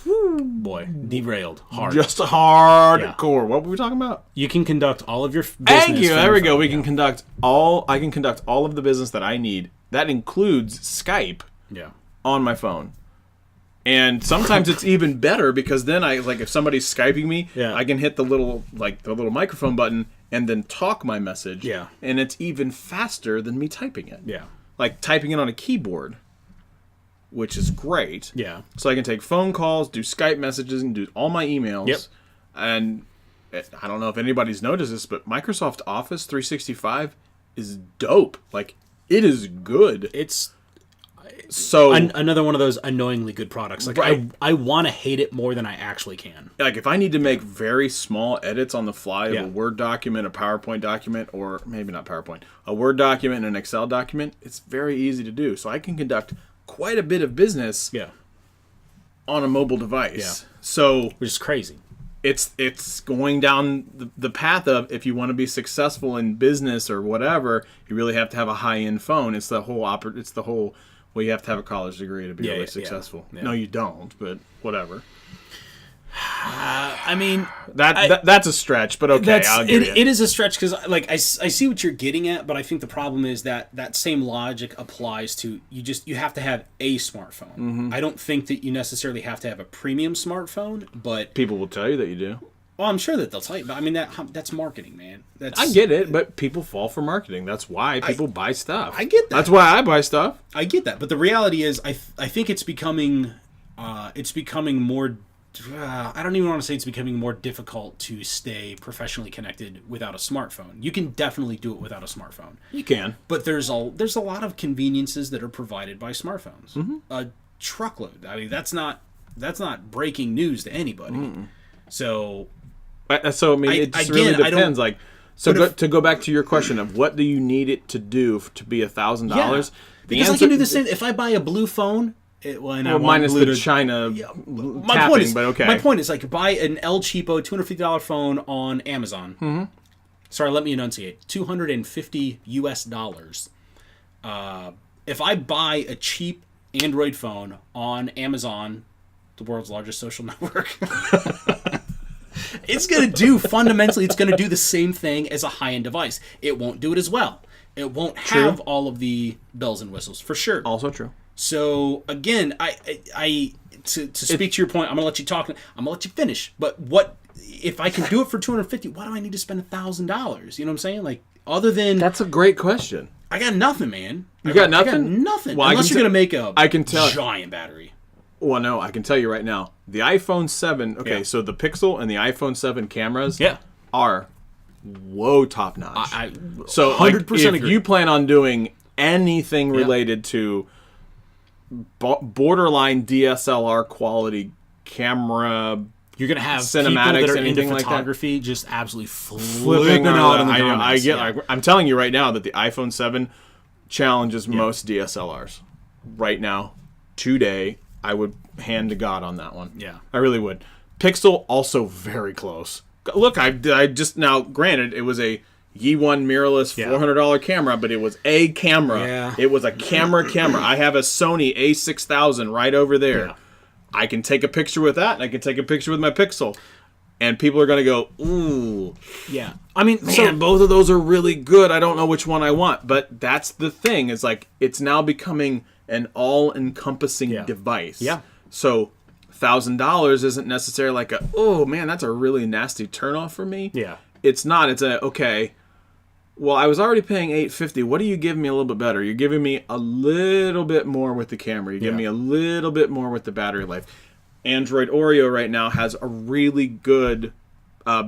Boy, derailed hard. just hardcore. What were we talking about? You can conduct all of your business. Thank you. from There your we go. phone, We yeah. can conduct all. I can conduct all of the business that I need. That includes Skype Yeah. on my phone. And sometimes it's even better because then if somebody's Skyping me, I can hit the little microphone button and then talk my message. Yeah. And it's even faster than me typing it. Yeah. Like typing it on a keyboard, which is great. Yeah. So I can take phone calls, do Skype messages, and do all my emails. Yep. And I don't know if anybody's noticed this, but Microsoft Office 365 is dope. Like, it is good. It's So another one of those annoyingly good products. Like, Right. I want to hate it more than I actually can. like if I need to make very small edits on the fly of Yeah. a Word document, a PowerPoint document, or maybe not PowerPoint, a Word document and an Excel document, it's very easy to do. So I can conduct quite a bit of business Yeah. on a mobile device. Yeah. So Which is crazy. it's going down the path of, if you want to be successful in business or whatever, you really have to have a high-end phone. It's the whole well, you have to have a college degree to be really successful. Yeah. No, you don't, but whatever. I mean, That's a stretch, but okay, I'll give you. it is a stretch because I see what you're getting at, but I think the problem is that same logic applies to you have to have a smartphone. I don't think that you necessarily have to have a premium smartphone, but People will tell you that you do. Oh, I'm sure that they'll tell you, but I mean that's marketing, man. I get it, but people fall for marketing. That's why people buy stuff. I get that. That's why I buy stuff. I get that, but the reality is, I think it's becoming more. I don't even want to say it's becoming more difficult to stay professionally connected without a smartphone. You can definitely do it without a smartphone. You can, but there's a lot of conveniences that are provided by smartphones. Mm-hmm. A truckload. I mean, that's not breaking news to anybody. Mm-mm. So I mean, it just really depends. Like, to go back to your question of what do you need it to do to be $1,000? Yeah, because I can do the same. If I buy a blue phone. Minus the China tapping, but okay. My point is, like, buy an El Cheapo $250 phone on Amazon. Mm-hmm. Sorry, let me enunciate. $250 US. If I buy a cheap Android phone on Amazon, the world's largest social network, it's going to do the same thing as a high-end device. It won't do it as well. It won't have all of the bells and whistles, for sure. Also true. So again, I to speak to your point, I'm gonna let you talk. I'm gonna let you finish. But what if I can do it for $250? Why do I need to spend $1,000? You know what I'm saying? Like, other than that's a great question. I got nothing, man. You got nothing? I got nothing. Well, unless you're gonna make a giant battery. Well, no, I can tell you right now. The iPhone 7. Okay, so the Pixel and the iPhone 7 cameras. Are top notch. So 100% if you plan on doing anything related to borderline DSLR quality camera, you're gonna have cinematics people that are into photography like just absolutely flipping out on the comments. I'm telling you right now that the iPhone 7 challenges most DSLRs right now. Today, I would hand to God on that one. Yeah, I really would. Pixel also very close. Look, I just now. Granted, it was a U11 mirrorless $400 camera, but it was a camera. Yeah. It was a camera. I have a Sony A6000 right over there. Yeah. I can take a picture with that, and I can take a picture with my Pixel. And people are going to go, ooh. Yeah. I mean, man, both of those are really good. I don't know which one I want. But that's the thing. It's like, it's now becoming an all-encompassing device. Yeah. So $1,000 isn't necessarily like oh, man, that's a really nasty turnoff for me. Yeah. It's not. It's okay. Well, I was already paying $850. What do you give me a little bit better? You're giving me a little bit more with the camera. You give me a little bit more with the battery life. Android Oreo right now has a really good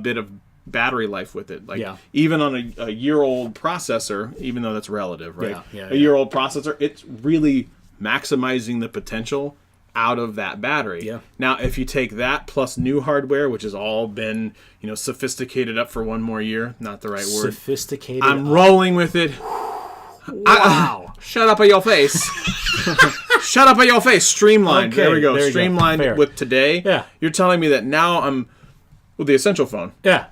bit of battery life with it. Like even on a year-old processor, even though that's relative, right? A year-old processor, it's really maximizing the potential out of that battery. Yeah. Now, if you take that plus new hardware, which has all been, sophisticated up for one more year, not the right word. Sophisticated. I'm rolling with it. Wow. Shut up at your face. Shut up at your face. Streamlined. Okay, there we go. There Streamlined with today. Yeah. You're telling me that now I'm with the Essential phone. Yeah.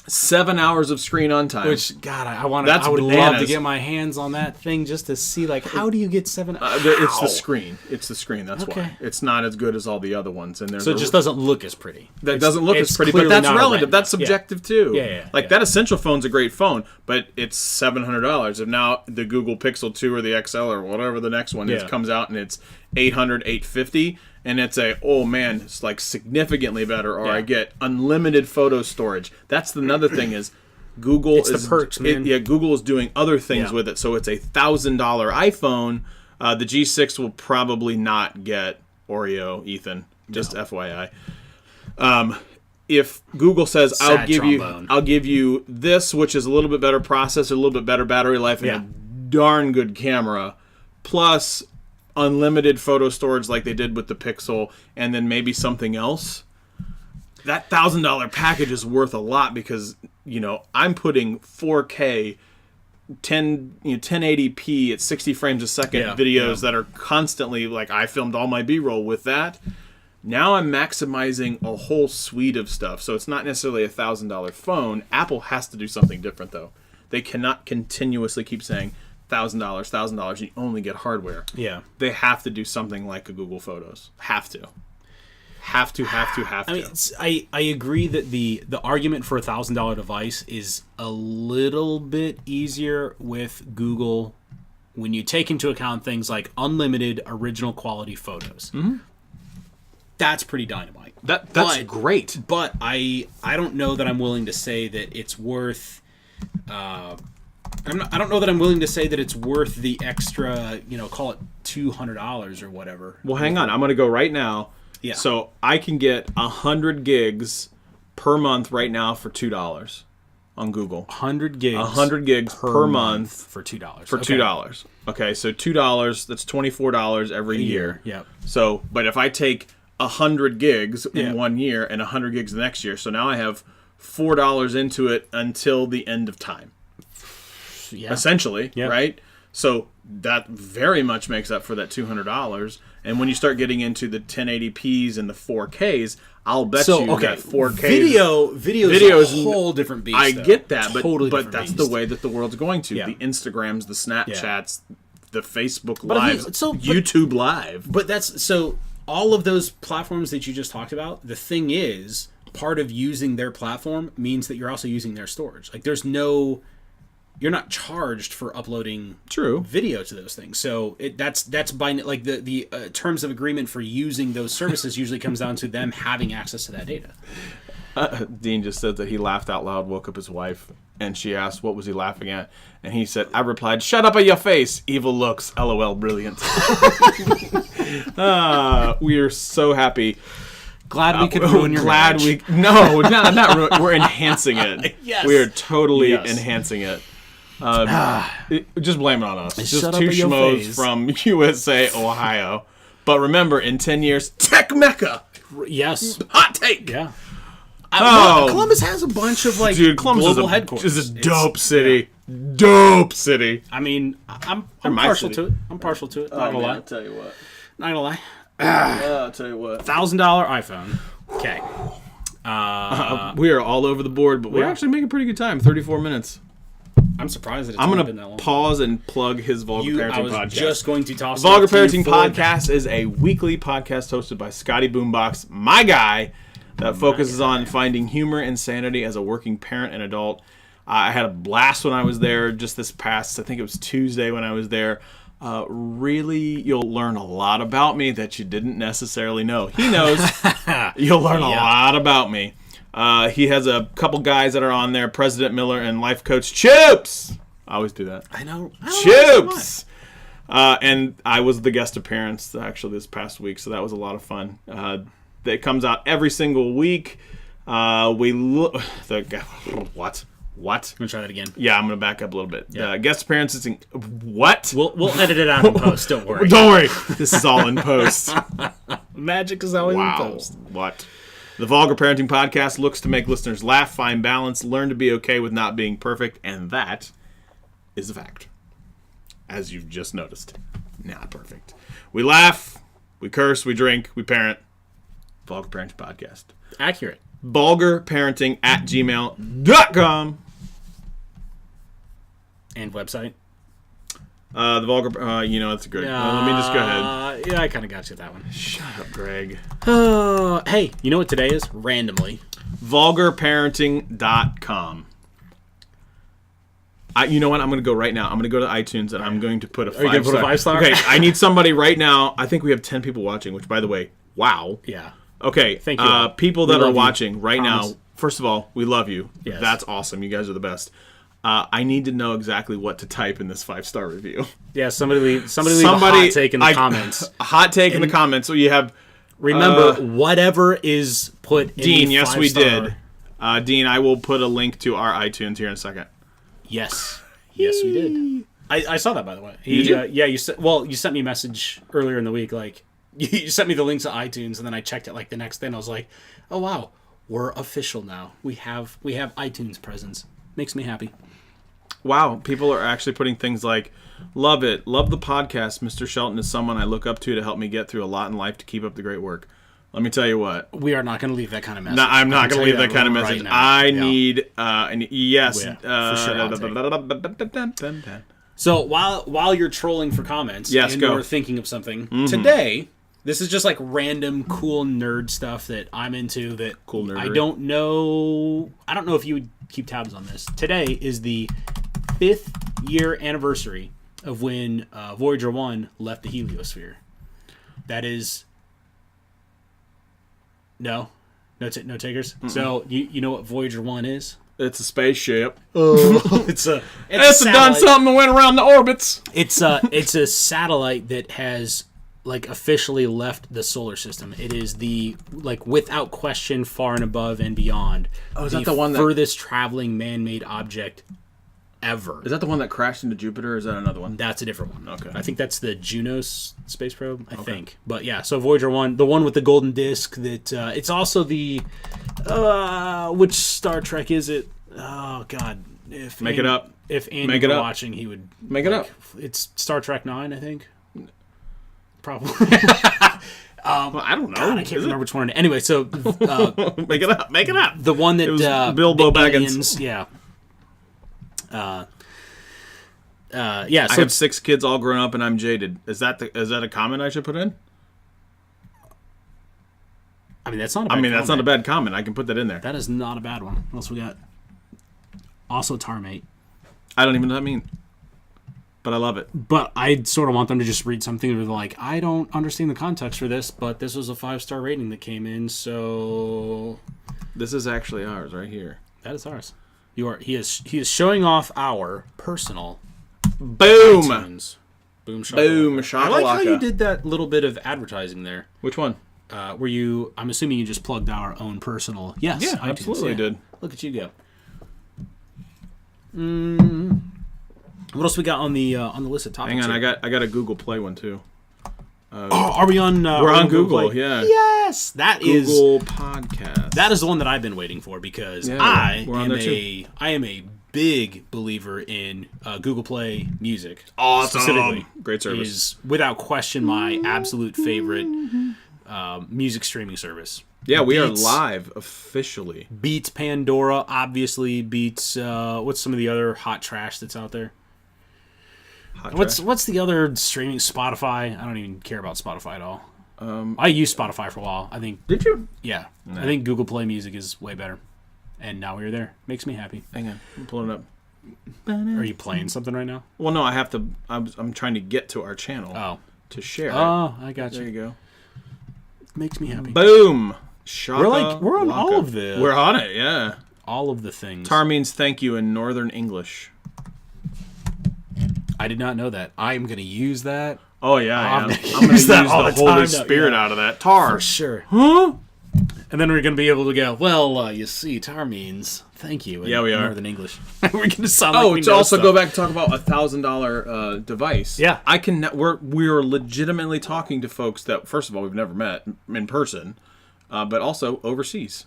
7 hours of screen on time. Which, God, I would bananas. love to get my hands on that thing just to see, like, how do you get 7 hours? It's the screen. It's the screen. That's why. It's not as good as all the other ones. And so it just doesn't look as pretty. That doesn't look as pretty, but that's relative. That's subjective, too. Yeah. That Essential phone's a great phone, but it's $700. If now the Google Pixel 2 or the XL or whatever the next one is comes out and it's $800, $850, and it's it's like significantly better, or I get unlimited photo storage. That's another thing is Google it's the perks, man. Google is doing other things with it. So it's a $1,000 iPhone. The G6 will probably not get Oreo, Ethan. Just FYI. If Google says I'll give you this, which is a little bit better processor, a little bit better battery life, and a darn good camera, plus unlimited photo storage like they did with the Pixel, and then maybe something else, that $1,000 package is worth a lot because I'm putting 4K 1080p at 60 frames a second videos that are constantly, like, I filmed all my B-roll with that. Now I'm maximizing a whole suite of stuff. So it's not necessarily a $1,000 phone. Apple has to do something different, though. They cannot continuously keep saying $1,000, and you only get hardware. Yeah. They have to do something like a Google Photos. Have to. I mean, I agree that the argument for $1,000 device is a little bit easier with Google when you take into account things like unlimited original quality photos. Mm-hmm. That's pretty dynamite. That's great. But I don't know that I'm willing to say that it's worth. I don't know that I'm willing to say that it's worth the extra. Call it $200 or whatever. Well, hang on. I'm going to go right now. Yeah. So I can get 100 gigs per month right now for $2 on Google. 100 gigs. 100 gigs per month for $2. For $2. Okay, so $2. That's $24 every year. Yep. So, but if I take 100 gigs in 1 year and 100 gigs the next year, so now I have $4 into it until the end of time. Yeah. Essentially, right? So that very much makes up for that $200. And when you start getting into the 1080p's and the 4Ks, I'll bet you that 4K video is a whole different beast. I get that, totally but that's beast. The way that the world's going to. Yeah. The Instagrams, the Snapchats, the Facebook Lives, YouTube Live. But that's so all of those platforms that you just talked about, the thing is, part of using their platform means that you're also using their storage. Like you're not charged for uploading video to those things. So that's by like the terms of agreement for using those services usually comes down to them having access to that data. Dean just said that he laughed out loud, woke up his wife, and she asked what was he laughing at, and he said, I replied, shut up at your face, evil looks, LOL, brilliant. We are so happy. Glad we could ruin your marriage. No, not ruin. We're enhancing it. Yes. We are totally enhancing it. Just blame it on us. It's just two schmoes from USA, Ohio. But remember, in 10 years, Tech Mecca. Yes. Hot take. Yeah. Columbus has a bunch of Columbus global headquarters. It's a dope city. Yeah. Dope city. I mean, I'm partial to it. I'm partial to it. Not gonna lie. I'll tell you what. Not gonna lie. I'll tell you what. $1,000 iPhone. Okay. We are all over the board, but we're actually making pretty good time. 34 minutes. I'm surprised that it's only been that long. I'm going to pause and plug his Vulgar Parenting podcast. I was just going to toss Vulgar Parenting podcast is a weekly podcast hosted by Scotty Boombox, my guy, that focuses on finding humor and sanity as a working parent and adult. I had a blast when I was there just this past, I think it was Tuesday when I was there. Really, you'll learn a lot about me that you didn't necessarily know. He knows. You'll learn a lot about me. He has a couple guys that are on there, President Miller and life coach Choops. I always do that. I know. Choops. And I was the guest appearance actually this past week, so that was a lot of fun. It comes out every single week. What? I'm gonna try that again. Yeah, I'm gonna back up a little bit. Yeah. Guest appearances. What? We'll edit it out in post. Don't worry. Don't worry. This is all in post. Magic is always in post. What? The Vulgar Parenting Podcast looks to make listeners laugh, find balance, learn to be okay with not being perfect, and that is a fact. As you've just noticed. Not perfect. We laugh, we curse, we drink, we parent. Vulgar Parenting Podcast. Accurate. vulgarparenting@gmail.com. And website? The Vulgar... it's great. Let me just go ahead. Yeah, I kind of got you that one. Shut up, Greg. Hey, you know what today is? Randomly. vulgarparenting.com. You know what? I'm going to go right now. I'm going to go to iTunes and I'm going to put a 5-star. Are you going to put a 5-star? Okay, I need somebody right now. I think we have 10 people watching, which, by the way, wow. Yeah. Okay, thank you. People that are watching right now, first of all, we love you. Yes. That's awesome. You guys are the best. I need to know exactly what to type in this 5-star review. Yeah, somebody leave a hot take in the comments. A hot take in the comments. So you have... Remember, whatever is put in Dean, the yes, we 5-star. did. Dean, I will put a link to our iTunes here in a second. Yes. Yes, we did. I saw that, by the way. Did you? Yeah, you sent me a message earlier in the week, like, you sent me the links to iTunes, and then I checked it, like, the next day, and I was like, oh, wow, we're official now. We have iTunes presence. Makes me happy. Wow, people are actually putting things like, love it, love the podcast. Mr. Shelton is someone I look up to help me get through a lot in life to keep up the great work. Let me tell you what. We are not going to leave that kind of message. No, I'm not going to leave that kind of message. Right I need, yes. For sure, so while you're trolling for comments or thinking of something, today, this is just like random cool nerd stuff that I'm into that cool nerdery. I don't know if you would keep tabs on this. Today is the 5th year anniversary of when Voyager 1 left the heliosphere. That is No takers. So you know what Voyager 1 is? It's a spaceship. It's a done something and went around the orbits. It's a satellite that has like officially left the solar system. It is the without question far and above and beyond. Oh, is that the one that furthest traveling man-made object ever? Is that the one that crashed into Jupiter? Or is that another one? That's a different one. Okay, I think that's the Juno space probe. I think, but yeah. So Voyager 1, the one with the golden disc. That it's also the which Star Trek is it? Oh God. If Make it up. If Andy were watching, he would make it up. It's Star Trek 9, I think. Probably. Well, I don't know. God, I can't remember which one. Anyway, so make it up. Make it up. The one that it was Bilbo Baggins. Aliens, yeah. Yeah. So I have 6 kids all grown up, and I'm jaded. Is that a comment I should put in? I mean, that's not a bad comment. That's not a bad comment. I can put that in there. That is not a bad one. What else we got? Also, Tarmate. I don't even know what that means. But I love it. But I sort of want them to just read something where they're like, I don't understand the context for this, but this was a 5-star rating that came in, so... This is actually ours right here. That is ours. He is showing off our personal Boom! iTunes. Boom shakalaka. Boom shakalaka. I like how you did that little bit of advertising there. Which one? Where you, I'm assuming you just plugged our own personal. Yes, yeah, iTunes, absolutely did. Look at you go. What else we got on the list of topics? Hang on, I got a Google Play one too. Are we on? We're on Google. Yeah. Yes, Google Podcast. That is the one that I've been waiting for because I am a big believer in Google Play Music. Awesome. Specifically, great service. Is without question my absolute favorite music streaming service. Yeah, we are live officially. Beats Pandora, obviously. Beats what's some of the other hot trash that's out there? What's the other streaming? Spotify. I don't even care about Spotify at all. I used Spotify for a while. I think. Did you? Yeah. Nah. I think Google Play Music is way better. And now we're there. Makes me happy. Hang on, I'm pulling it up. Are you playing something right now? Well, no, I have to. I'm trying to get to our channel. To share. Oh, I got you. There you go. Makes me happy. Boom. We're on all of the. We're on it. Yeah. All of the things. Tar means thank you in Northern English. I did not know that. I'm going to use that. Oh, yeah, I'm going to use the Holy Spirit out of that. Tar. For sure. Huh? And then we're going to be able to go, well, you see, tar means thank you in Northern English. We're going to sound like we to know also stuff. Go back and talk about $1,000 device. Yeah. We're legitimately talking to folks that, first of all, we've never met in person, but also overseas.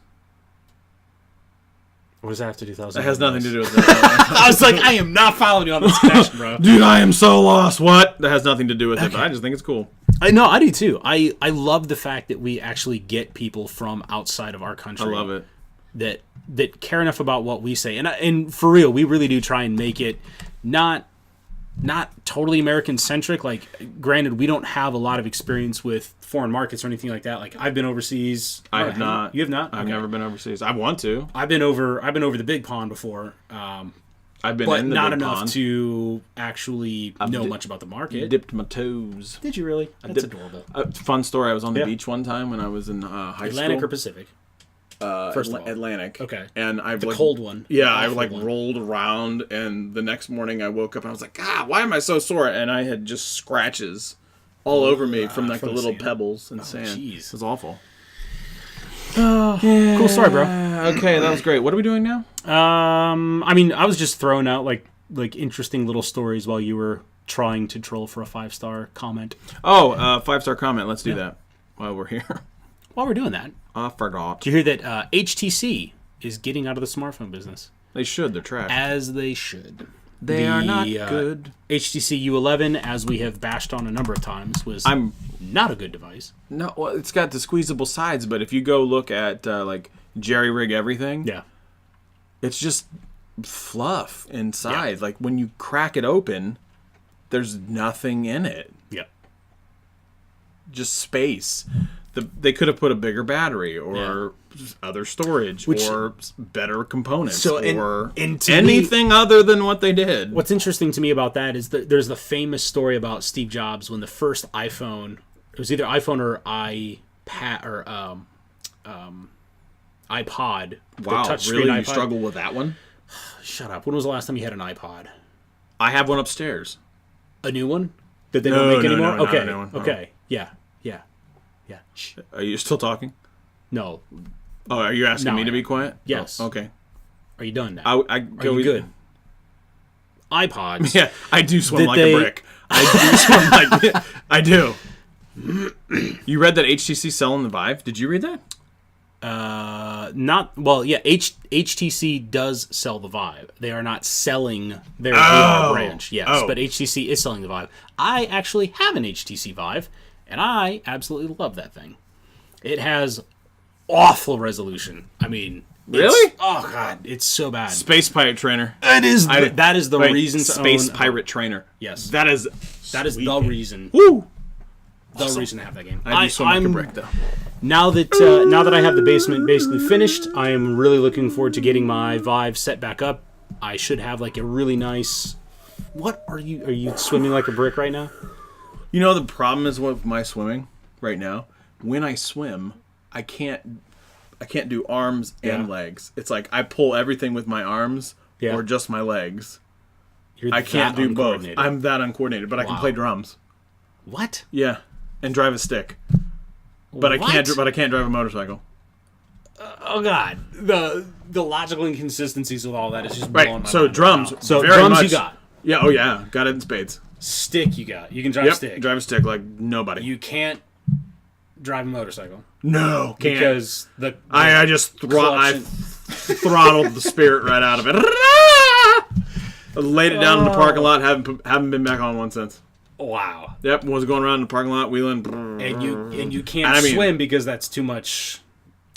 What does that have to do with $1,000? That has nothing to do with that. I was like, I am not following you on this connection, bro. Dude, I am so lost. What? That has nothing to do with it, but I just think it's cool. I do too. I love the fact that we actually get people from outside of our country. I love it. That care enough about what we say. And for real, we really do try and make it not totally American-centric. Like, granted, we don't have a lot of experience with foreign markets or anything like that. Like, I've been overseas. I have not. You have not? I've never been overseas. I want to. I've been over the big pond before. I've been but in the not big enough pond. To actually know much about the market. Dipped my toes. Did you really? That's adorable. Fun story. I was on the beach one time when I was in high school. Atlantic or Pacific? First of all, Atlantic. Okay. And I the cold one. Yeah, I rolled around, and the next morning I woke up and I was like, why am I so sore? And I had just scratches all over me from the little pebbles and sand. Jeez. It was awful. Cool story, bro. Okay, that was great. What are we doing now? I mean, I was just throwing out like interesting little stories while you were trying to troll for a 5-star comment. Oh, 5-star comment. Let's do that while we're here. While we're doing that, I forgot. Did you hear that HTC is getting out of the smartphone business? They should. They're trash. As they should. They are not good. HTC U11, as we have bashed on a number of times, was not a good device. No, well, it's got the squeezable sides, but if you go look at like Jerry Rig Everything, it's just fluff inside. Yeah. Like when you crack it open, there's nothing in it. Yeah, just space. They could have put a bigger battery or other storage or better components or anything other than what they did. What's interesting to me about that is that there's the famous story about Steve Jobs when the first iPhone, it was either iPhone or iPad or iPod. Wow, the touchscreen really? iPod. You struggle with that one? Shut up. When was the last time you had an iPod? I have one upstairs. A new one that they don't make anymore? No, okay. not a new one. Okay. Yeah. Shh. Are you still talking? No. Oh, are you asking me to be quiet? Yes. Oh, okay. Are you done now? Are you good? iPods. Yeah, I do swim like a brick. I do swim like I do. You read that HTC selling the Vive? Did you read that? HTC does sell the Vive. They are not selling their VR branch, yes, but HTC is selling the Vive. I actually have an HTC Vive, and I absolutely love that thing. It has awful resolution. I mean, really? Oh god, it's so bad. Space Pirate Trainer. That is the reason to Space own Pirate Trainer. Yes, that is the reason. Woo! The reason to have that game. I do swim like a brick, though. Now that I have the basement basically finished, I am really looking forward to getting my Vive set back up. I should have like a really nice. What are you? Are you swimming like a brick right now? You know the problem is with my swimming right now. When I swim, I can't do arms and legs. It's like I pull everything with my arms or just my legs. I can't do both. I'm that uncoordinated, but I can play drums. What? Yeah, and drive a stick. But I can't drive a motorcycle. Oh god, the logical inconsistencies with all that is just blowing my mind. So drums. Right, so very drums much, you got. Yeah. Oh yeah. Got it in spades. Stick you got. You can drive a stick. Drive a stick like nobody. You can't drive a motorcycle. No, can't. Because I just throttled the spirit right out of it. I laid it down in the parking lot. Haven't been back on one since. Wow. Yep, was going around in the parking lot wheeling. And you can't swim because that's too much.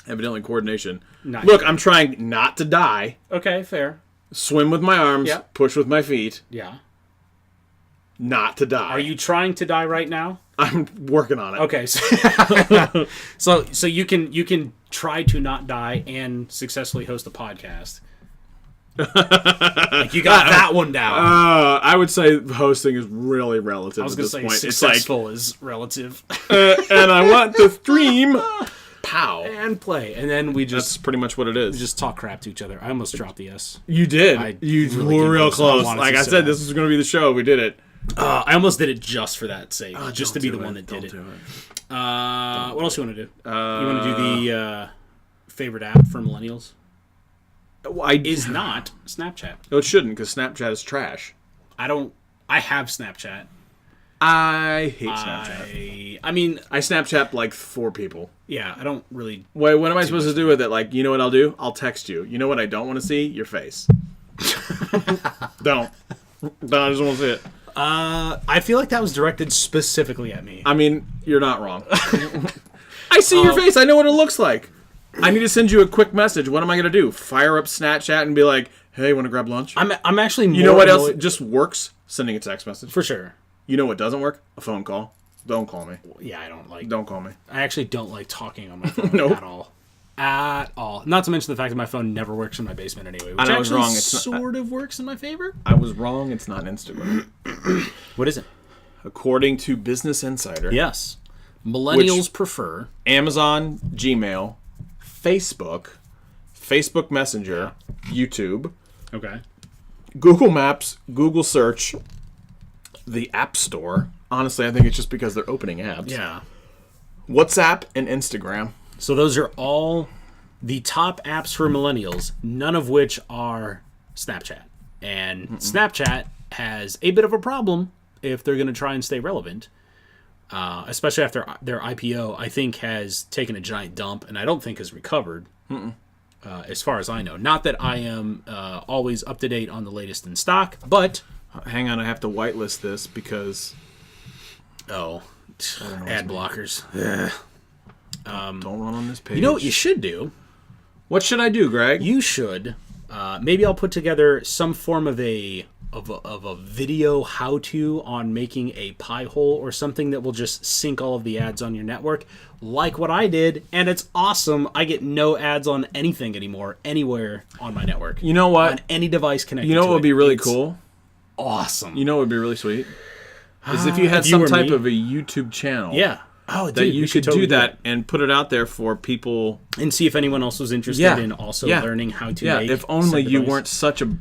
Evidently coordination. Not Look, I'm trying not to die. Okay, fair. Swim with my arms. Yeah. Push with my feet. Yeah. Not to die. Are you trying to die right now? I'm working on it. Okay. So you can try to not die and successfully host a podcast. Like you got that one down. I would say hosting is really relative. I was going to say point. Successful is relative. And I want to stream, pow, and play, and then that's pretty much what it is. We just talk crap to each other. I almost dropped the S. You did. You really were real close. Like I said, this was going to be the show. We did it. I almost did it just for that sake, just to be the one that did it. What else you want to do? You want to do the favorite app for millennials? Is not Snapchat. No, it shouldn't, because Snapchat is trash. I have Snapchat. I hate Snapchat. I mean, I Snapchat like 4 people. Yeah, I don't really. Wait, what am I supposed to do with it? Like, you know what I'll do? I'll text you. You know what I don't want to see? Your face. Don't. I just want to see it. I feel like that was directed specifically at me. I mean, you're not wrong. I see your face. I know what it looks like. I need to send you a quick message. What am I going to do? Fire up Snapchat and be like, hey, want to grab lunch? I'm actually more. You know what else just works? Sending a text message. For sure. You know what doesn't work? A phone call. Don't call me. Yeah, Don't call me. I actually don't like talking on my phone at all. At all. Not to mention the fact that my phone never works in my basement anyway, which actually sort of works in my favor. I was wrong. It's not Instagram. What is it? According to Business Insider. Yes. Millennials prefer Amazon, Gmail, Facebook Messenger, YouTube. Okay. Google Maps, Google Search, the App Store. Honestly, I think it's just because they're opening apps. Yeah. WhatsApp and Instagram. So those are all the top apps for millennials, none of which are Snapchat. And Snapchat has a bit of a problem if they're going to try and stay relevant. Especially after their IPO, I think has taken a giant dump, and I don't think has recovered, as far as I know. Not that I am always up to date on the latest in stock, but... Hang on, I have to whitelist this because... ad blockers. Don't run on this page. You know what you should do? What should I do, Greg? You should. Maybe I'll put together some form of a video how-to on making a pie hole or something that will just sync all of the ads on your network, like what I did, and it's awesome. I get no ads on anything anymore, anywhere on my network. You know what? On any device connected to it. You know what would be really cool? Awesome. You know what would be really sweet? Is if you had some type of a YouTube channel. Yeah. Oh, dude, that you we should totally do that and put it out there for people. And see if anyone else was interested in also learning how to make if only said you device. weren't such a...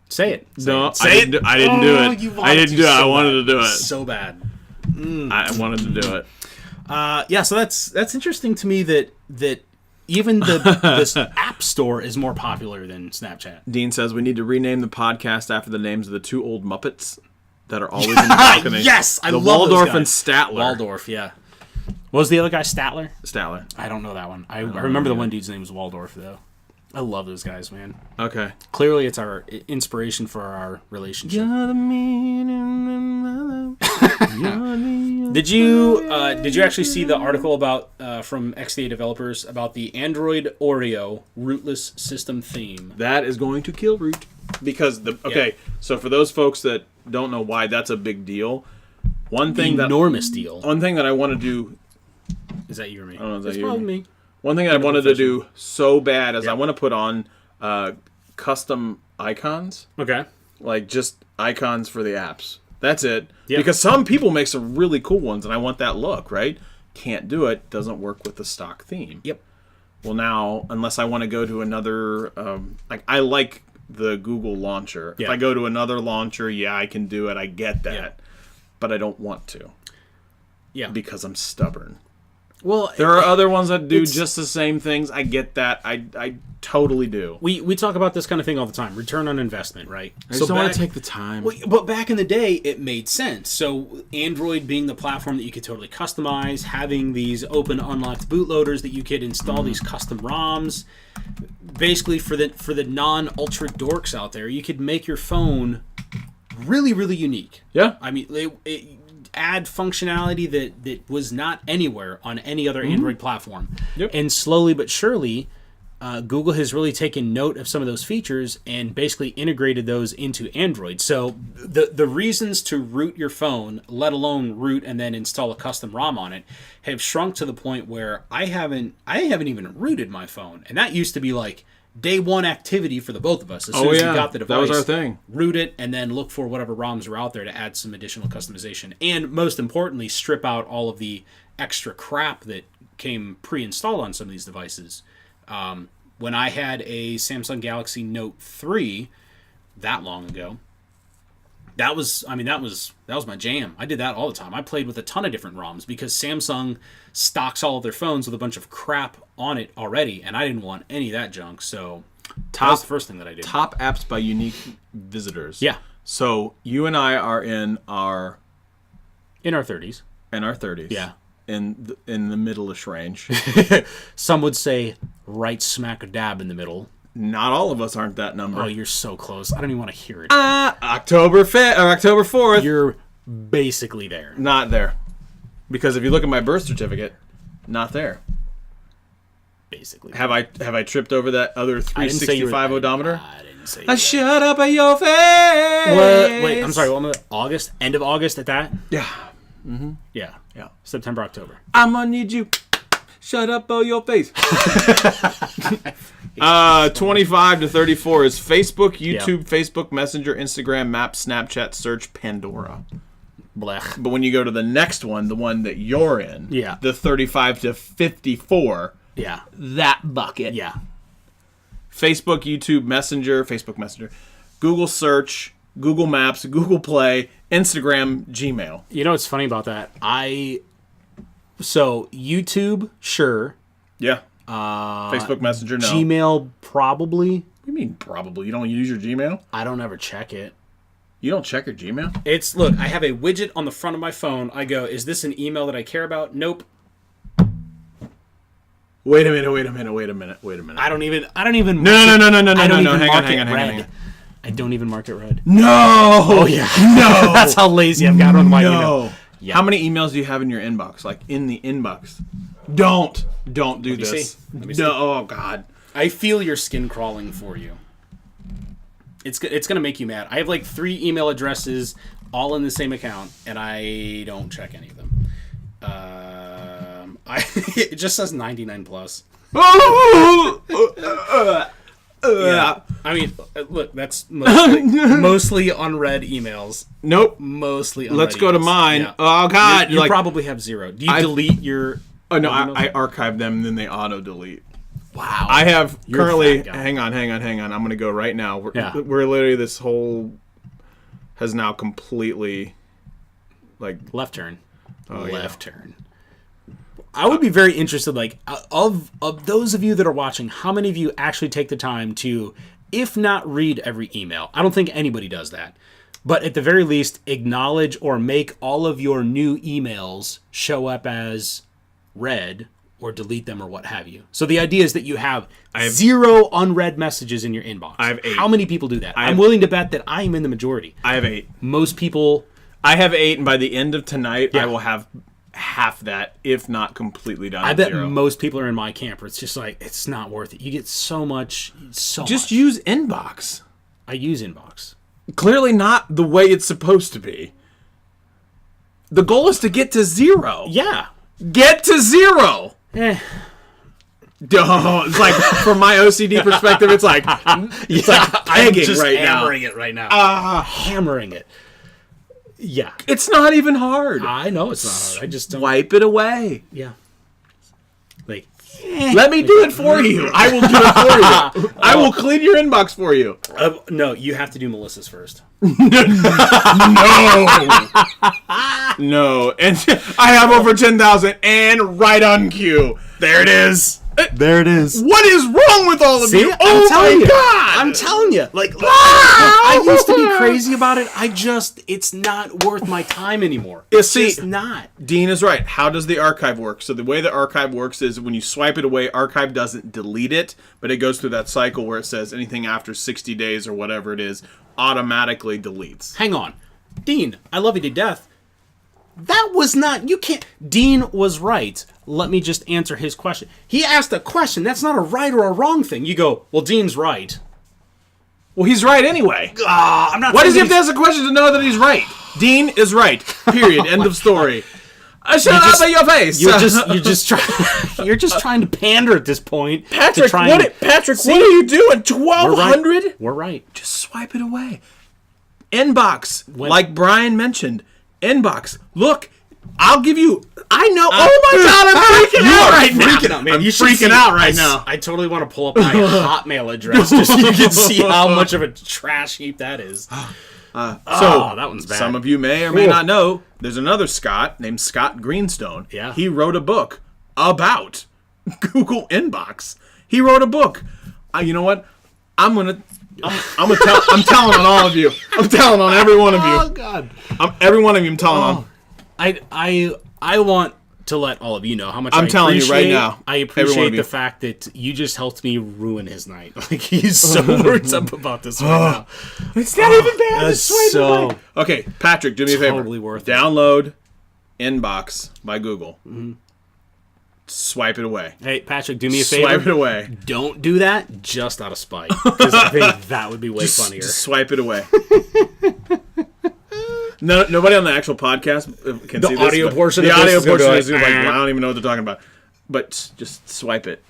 Say it. I didn't do it. I didn't do it. I wanted to do it. So bad. I wanted to do it. So that's interesting to me that even this app store is more popular than Snapchat. Dean says we need to rename the podcast after the names of the two old Muppets that are always in the balcony. Yes, I love Waldorf those and guys. Statler. Waldorf, yeah. What was the other guy? Statler? Statler. I don't know that one. I remember the one dude's name was Waldorf, though. I love those guys, man. Okay. Clearly, it's our inspiration for our relationship. Did you actually see the article about from XDA developers about the Android Oreo rootless system theme? That is going to kill Root. Because so for those folks that don't know why that's a big deal, enormous deal. One thing that I want to do... Is that you or me? I don't know, is that it's you? probably me. One thing I wanted to do so bad is I want to put on custom icons. Okay. Like just icons for the apps. That's it. Yep. Because some people make some really cool ones, and I want that look, right? Can't do it. Doesn't work with the stock theme. Yep. Well, now, unless I want to go to another... I like the Google launcher. Yeah. If I go to another launcher, I can do it. I get that. Yeah. But I don't want to. Yeah. Because I'm stubborn. Well, there are other ones that do just the same things. I get that. I totally do. We talk about this kind of thing all the time. Return on investment, right? I just don't want to take the time. Well, but back in the day, it made sense. So Android being the platform that you could totally customize, having these open unlocked bootloaders that you could install these custom ROMs. Basically, for the non-ultra dorks out there, you could make your phone really, really unique. Yeah. I mean, it add functionality that was not anywhere on any other Android platform. Yep. And slowly but surely, Google has really taken note of some of those features and basically integrated those into Android. So the reasons to root your phone, let alone root and then install a custom ROM on it, have shrunk to the point where I haven't even rooted my phone. And that used to be like day one activity for the both of us. As soon as we got the device, that was our thing. Root it, and then look for whatever ROMs are out there to add some additional customization. And most importantly, strip out all of the extra crap that came pre-installed on some of these devices. When I had a Samsung Galaxy Note 3 that long ago, that was my jam. I did that all the time. I played with a ton of different ROMs because Samsung stocks all of their phones with a bunch of crap on it already, and I didn't want any of that junk. So that was the first thing that I did. Top apps by unique visitors. Yeah. So you and I are in our 30s. In our 30s. Yeah. In the middle-ish range. Some would say right smack dab in the middle. Not all of us aren't that number. Oh, you're so close. I don't even want to hear it. October 5th or October 4th. You're basically there. Not there. Because if you look at my birth certificate, not there. Basically. Have I tripped over that other 365 odometer? I didn't say I shut up in your face. What? Wait, I'm sorry. What? August? End of August at that? Yeah. Mm-hmm. Yeah. September, October. I'm gonna need you. Shut up on your face. 25 to 34 is Facebook, YouTube, Facebook Messenger, Instagram, Maps, Snapchat, Search, Pandora. Blech. But when you go to the next one, the one that you're in, the 35 to 54, that bucket. Yeah. Facebook, YouTube, Messenger, Facebook Messenger, Google Search, Google Maps, Google Play, Instagram, Gmail. You know what's funny about that? So YouTube, sure. Yeah. Facebook Messenger, no. Gmail, probably. What do you mean probably? You don't use your Gmail? I don't ever check it. You don't check your Gmail? Look, I have a widget on the front of my phone. I go, is this an email that I care about? Nope. Wait a minute. I don't even No. Hang on. I don't even mark it red. No. Oh yeah. No. That's how lazy I've got on my email. Yeah. How many emails do you have in your inbox? Like in the inbox? Don't do this. Let me see. No. Oh God. I feel your skin crawling for you. It's gonna make you mad. I have like 3 email addresses all in the same account, and I don't check any of them. It just says 99 plus. Yeah. I mean, look, that's mostly unread emails. Nope. Mostly unread Let's go to mine. Yeah. Oh, God. You probably have 0. Do you delete your... Oh, no, I archive them, and then they auto-delete. Wow. I have currently... Hang on. I'm going to go right now. We're literally... This whole has now completely... Left turn. Left turn. I would be very interested, of those of you that are watching, how many of you actually take the time to, if not read every email? I don't think anybody does that. But at the very least, acknowledge or make all of your new emails show up as read or delete them or what have you. So the idea is that you have 0 unread messages in your inbox. I have 8. How many people do that? I'm willing to bet that I am in the majority. I have 8. Most people... I have 8, and by the end of tonight, I will have half that, if not completely down. I bet 0. most people are in my camp where it's just it's not worth it. You get so much. Just use Inbox. I use Inbox. Clearly not the way it's supposed to be. The goal is to get to 0. Yeah. Get to 0. It's like, from my OCD perspective, it's like pegging I'm just right now. Hammering it right now. Hammering it. Yeah. It's not even hard. I know it's not hard. I just don't. Wipe it away. Yeah. Let me do it for you. I will do it for you. I will clean your inbox for you. No, you have to do Melissa's first. No. No. And I have over 10,000 and right on cue. There it is. There it is. What is wrong with all of you? Oh my God. I'm telling you. I used to be crazy about it. It's not worth my time anymore. It's just not. Dean is right. How does the archive work? So the way the archive works is when you swipe it away, archive doesn't delete it, but it goes through that cycle where it says anything after 60 days or whatever it is automatically deletes. Hang on. Dean, I love you to death. That was not... You can't... Dean was right. Let me just answer his question. He asked a question. That's not a right or a wrong thing. You go, well, Dean's right. Well, he's right anyway. I'm not. Why does he have to ask a question to know that he's right? Dean is right. Period. End of story. Shut up at your face. You're just trying to pander at this point. Patrick, what are you doing? 1,200? We're right. Just swipe it away. Inbox, like Brian mentioned. Inbox. Look, I'll give you... I know. Oh my God, I'm freaking out right now. Freaking out, man. I'm freaking out right now. I totally want to pull up my Hotmail address just so you can see how much of a trash heap that is. That one's bad. Some of you may or may not know, there's another Scott named Scott Greenstone. Yeah. He wrote a book about Google Inbox. He wrote a book. You know what? I'm telling on all of you. I'm telling on every one of you. Oh God. Every one of you I'm telling on. I want to let all of you know how much I'm telling you right now. I appreciate the fact that you just helped me ruin his night. He's so worked up about this right now. It's not even bad. That's so... Okay, Patrick, do me a favor. Totally worth it. Download Inbox by Google. Mm-hmm. Swipe it away. Hey, Patrick, do me a favor. Swipe it away. Don't do that just out of spite. Because I think that would be way funnier. Just swipe it away. No, nobody on the actual podcast can see this. The audio portion is like, I don't even know what they're talking about. But just swipe it.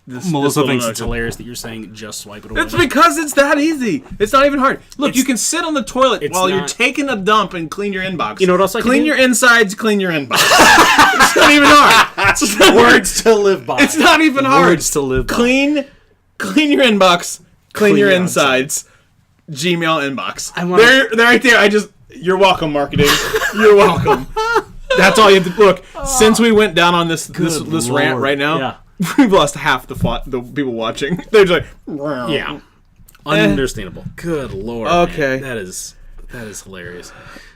Melissa thinks it's hilarious that you're saying just swipe it away. It's because it's that easy. It's not even hard. Look, you can sit on the toilet while you're taking a dump and clean your inbox. You know what else I can do? Clean your insides, clean your inbox. It's not even hard. Words to live by. It's not even hard. Words to live by. Clean your inbox, clean your insides, Gmail inbox. They're right there. You're welcome, marketing. You're welcome. That's all you have to... Look, since we went down on this rant right now, we've lost half the people watching. They're just like... Yeah. Understandable. Good Lord. Okay. Man. That is hilarious.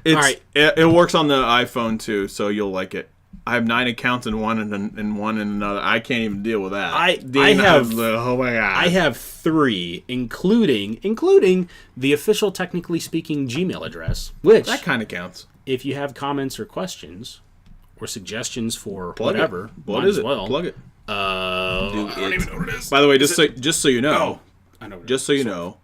All right. It works on the iPhone, too, so you'll like it. I have 9 accounts in one and one in another. I can't even deal with that. Oh my God. I have 3, including the official, technically speaking, Gmail address. Which that kind of counts. If you have comments or questions or suggestions for Plug whatever, what is it? Well. Plug it. I don't even know what it is. By the way, just so you know, I know. Just so you know,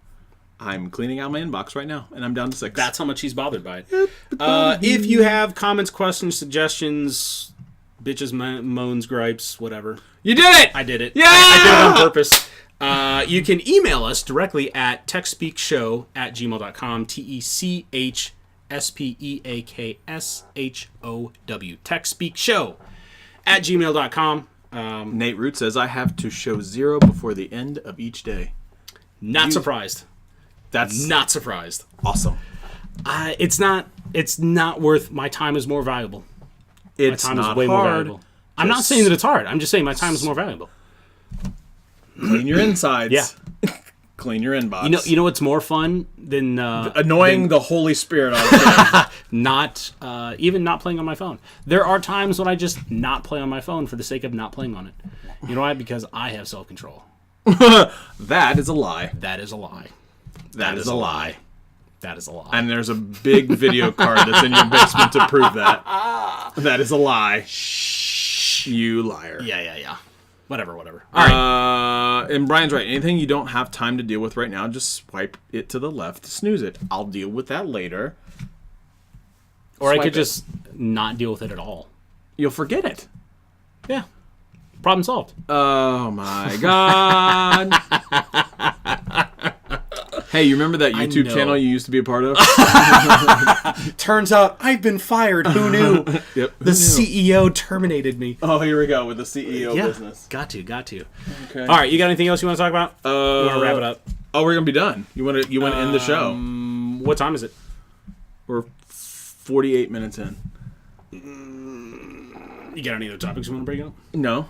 I'm cleaning out my inbox right now, and I'm down to 6. That's how much he's bothered by it. If you have comments, questions, suggestions, bitches, moans, gripes, whatever. You did it! I did it. Yeah! I did it on purpose. You can email us directly at techspeakshow@gmail.com. TECHSPEAKSHOW. techspeakshow@gmail.com. Nate Root says, I have to show 0 before the end of each day. Not surprised. That's Not surprised. awesome. It's not worth. My time is more valuable. It's My time not is way hard. more valuable. I'm not saying that it's hard. I'm just saying my time is more valuable. Clean your insides. Yeah. Clean your inbox. You know what's more fun than annoying the Holy Spirit out there. not playing on my phone. There are times when I just not play on my phone for the sake of not playing on it. You know why? Because I have self-control. That is a lie. That is a lie. That is a lie. That is a lie. And there's a big video card that's in your basement to prove that. That is a lie. Shh. You liar. Yeah. Whatever. All right. And Brian's right. Anything you don't have time to deal with right now, just swipe it to the left. Snooze it. I'll deal with that later. Or I Swipe could it. just not deal with it at all. You'll forget it. Yeah. Problem solved. Oh my God. Hey, you remember that YouTube channel you used to be a part of? Turns out I've been fired. Who knew? Yep. The CEO terminated me. Oh, here we go with the CEO business. Got to. Okay. All right, you got anything else you want to talk about? You want to wrap it up? Oh, we're gonna be done. You want to end the show? What time is it? We're 48 minutes in. You got any other topics you want to bring up? No.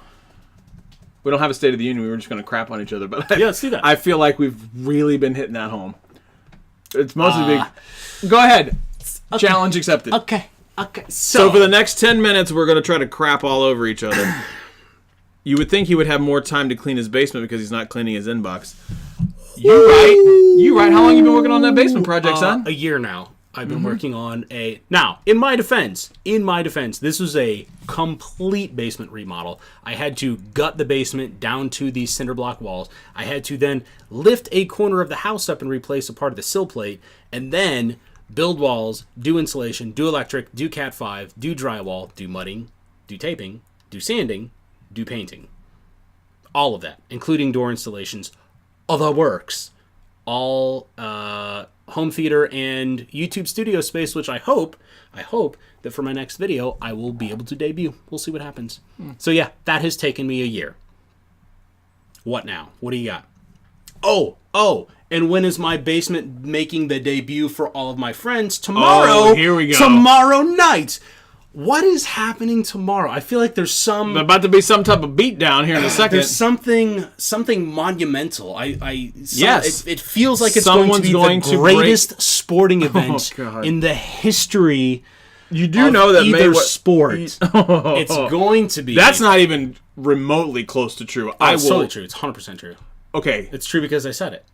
We don't have a State of the Union. We were just going to crap on each other. But Yeah, let's do that. I feel like we've really been hitting that home. It's mostly big. Go ahead. Okay. Challenge accepted. Okay. So for the next 10 minutes, we're going to try to crap all over each other. You would think he would have more time to clean his basement because he's not cleaning his inbox. You right. How long you been working on that basement project, son? A year now. I've been working on a... Now, in my defense, this was a complete basement remodel. I had to gut the basement down to these cinder block walls. I had to then lift a corner of the house up and replace a part of the sill plate, and then build walls, do insulation, do electric, do Cat 5, do drywall, do mudding, do taping, do sanding, do painting. All of that, including door installations, all the works. All home theater and YouTube studio space, which I hope that for my next video I will be able to debut. We'll see what happens. So yeah, that has taken me a year. What now? What do you got? Oh, and when is my basement making the debut for all of my friends? Tomorrow. Oh, here we go. Tomorrow night. What is happening tomorrow? I feel like there's some... About to be some type of beatdown here in a second. There's something monumental. Yes. It feels like it's Someone's going to be the greatest sporting event God. in the history You do know that either sport. It's going to be. That's not even remotely close to true. It's totally true. It's 100% true. Okay. It's true because I said it.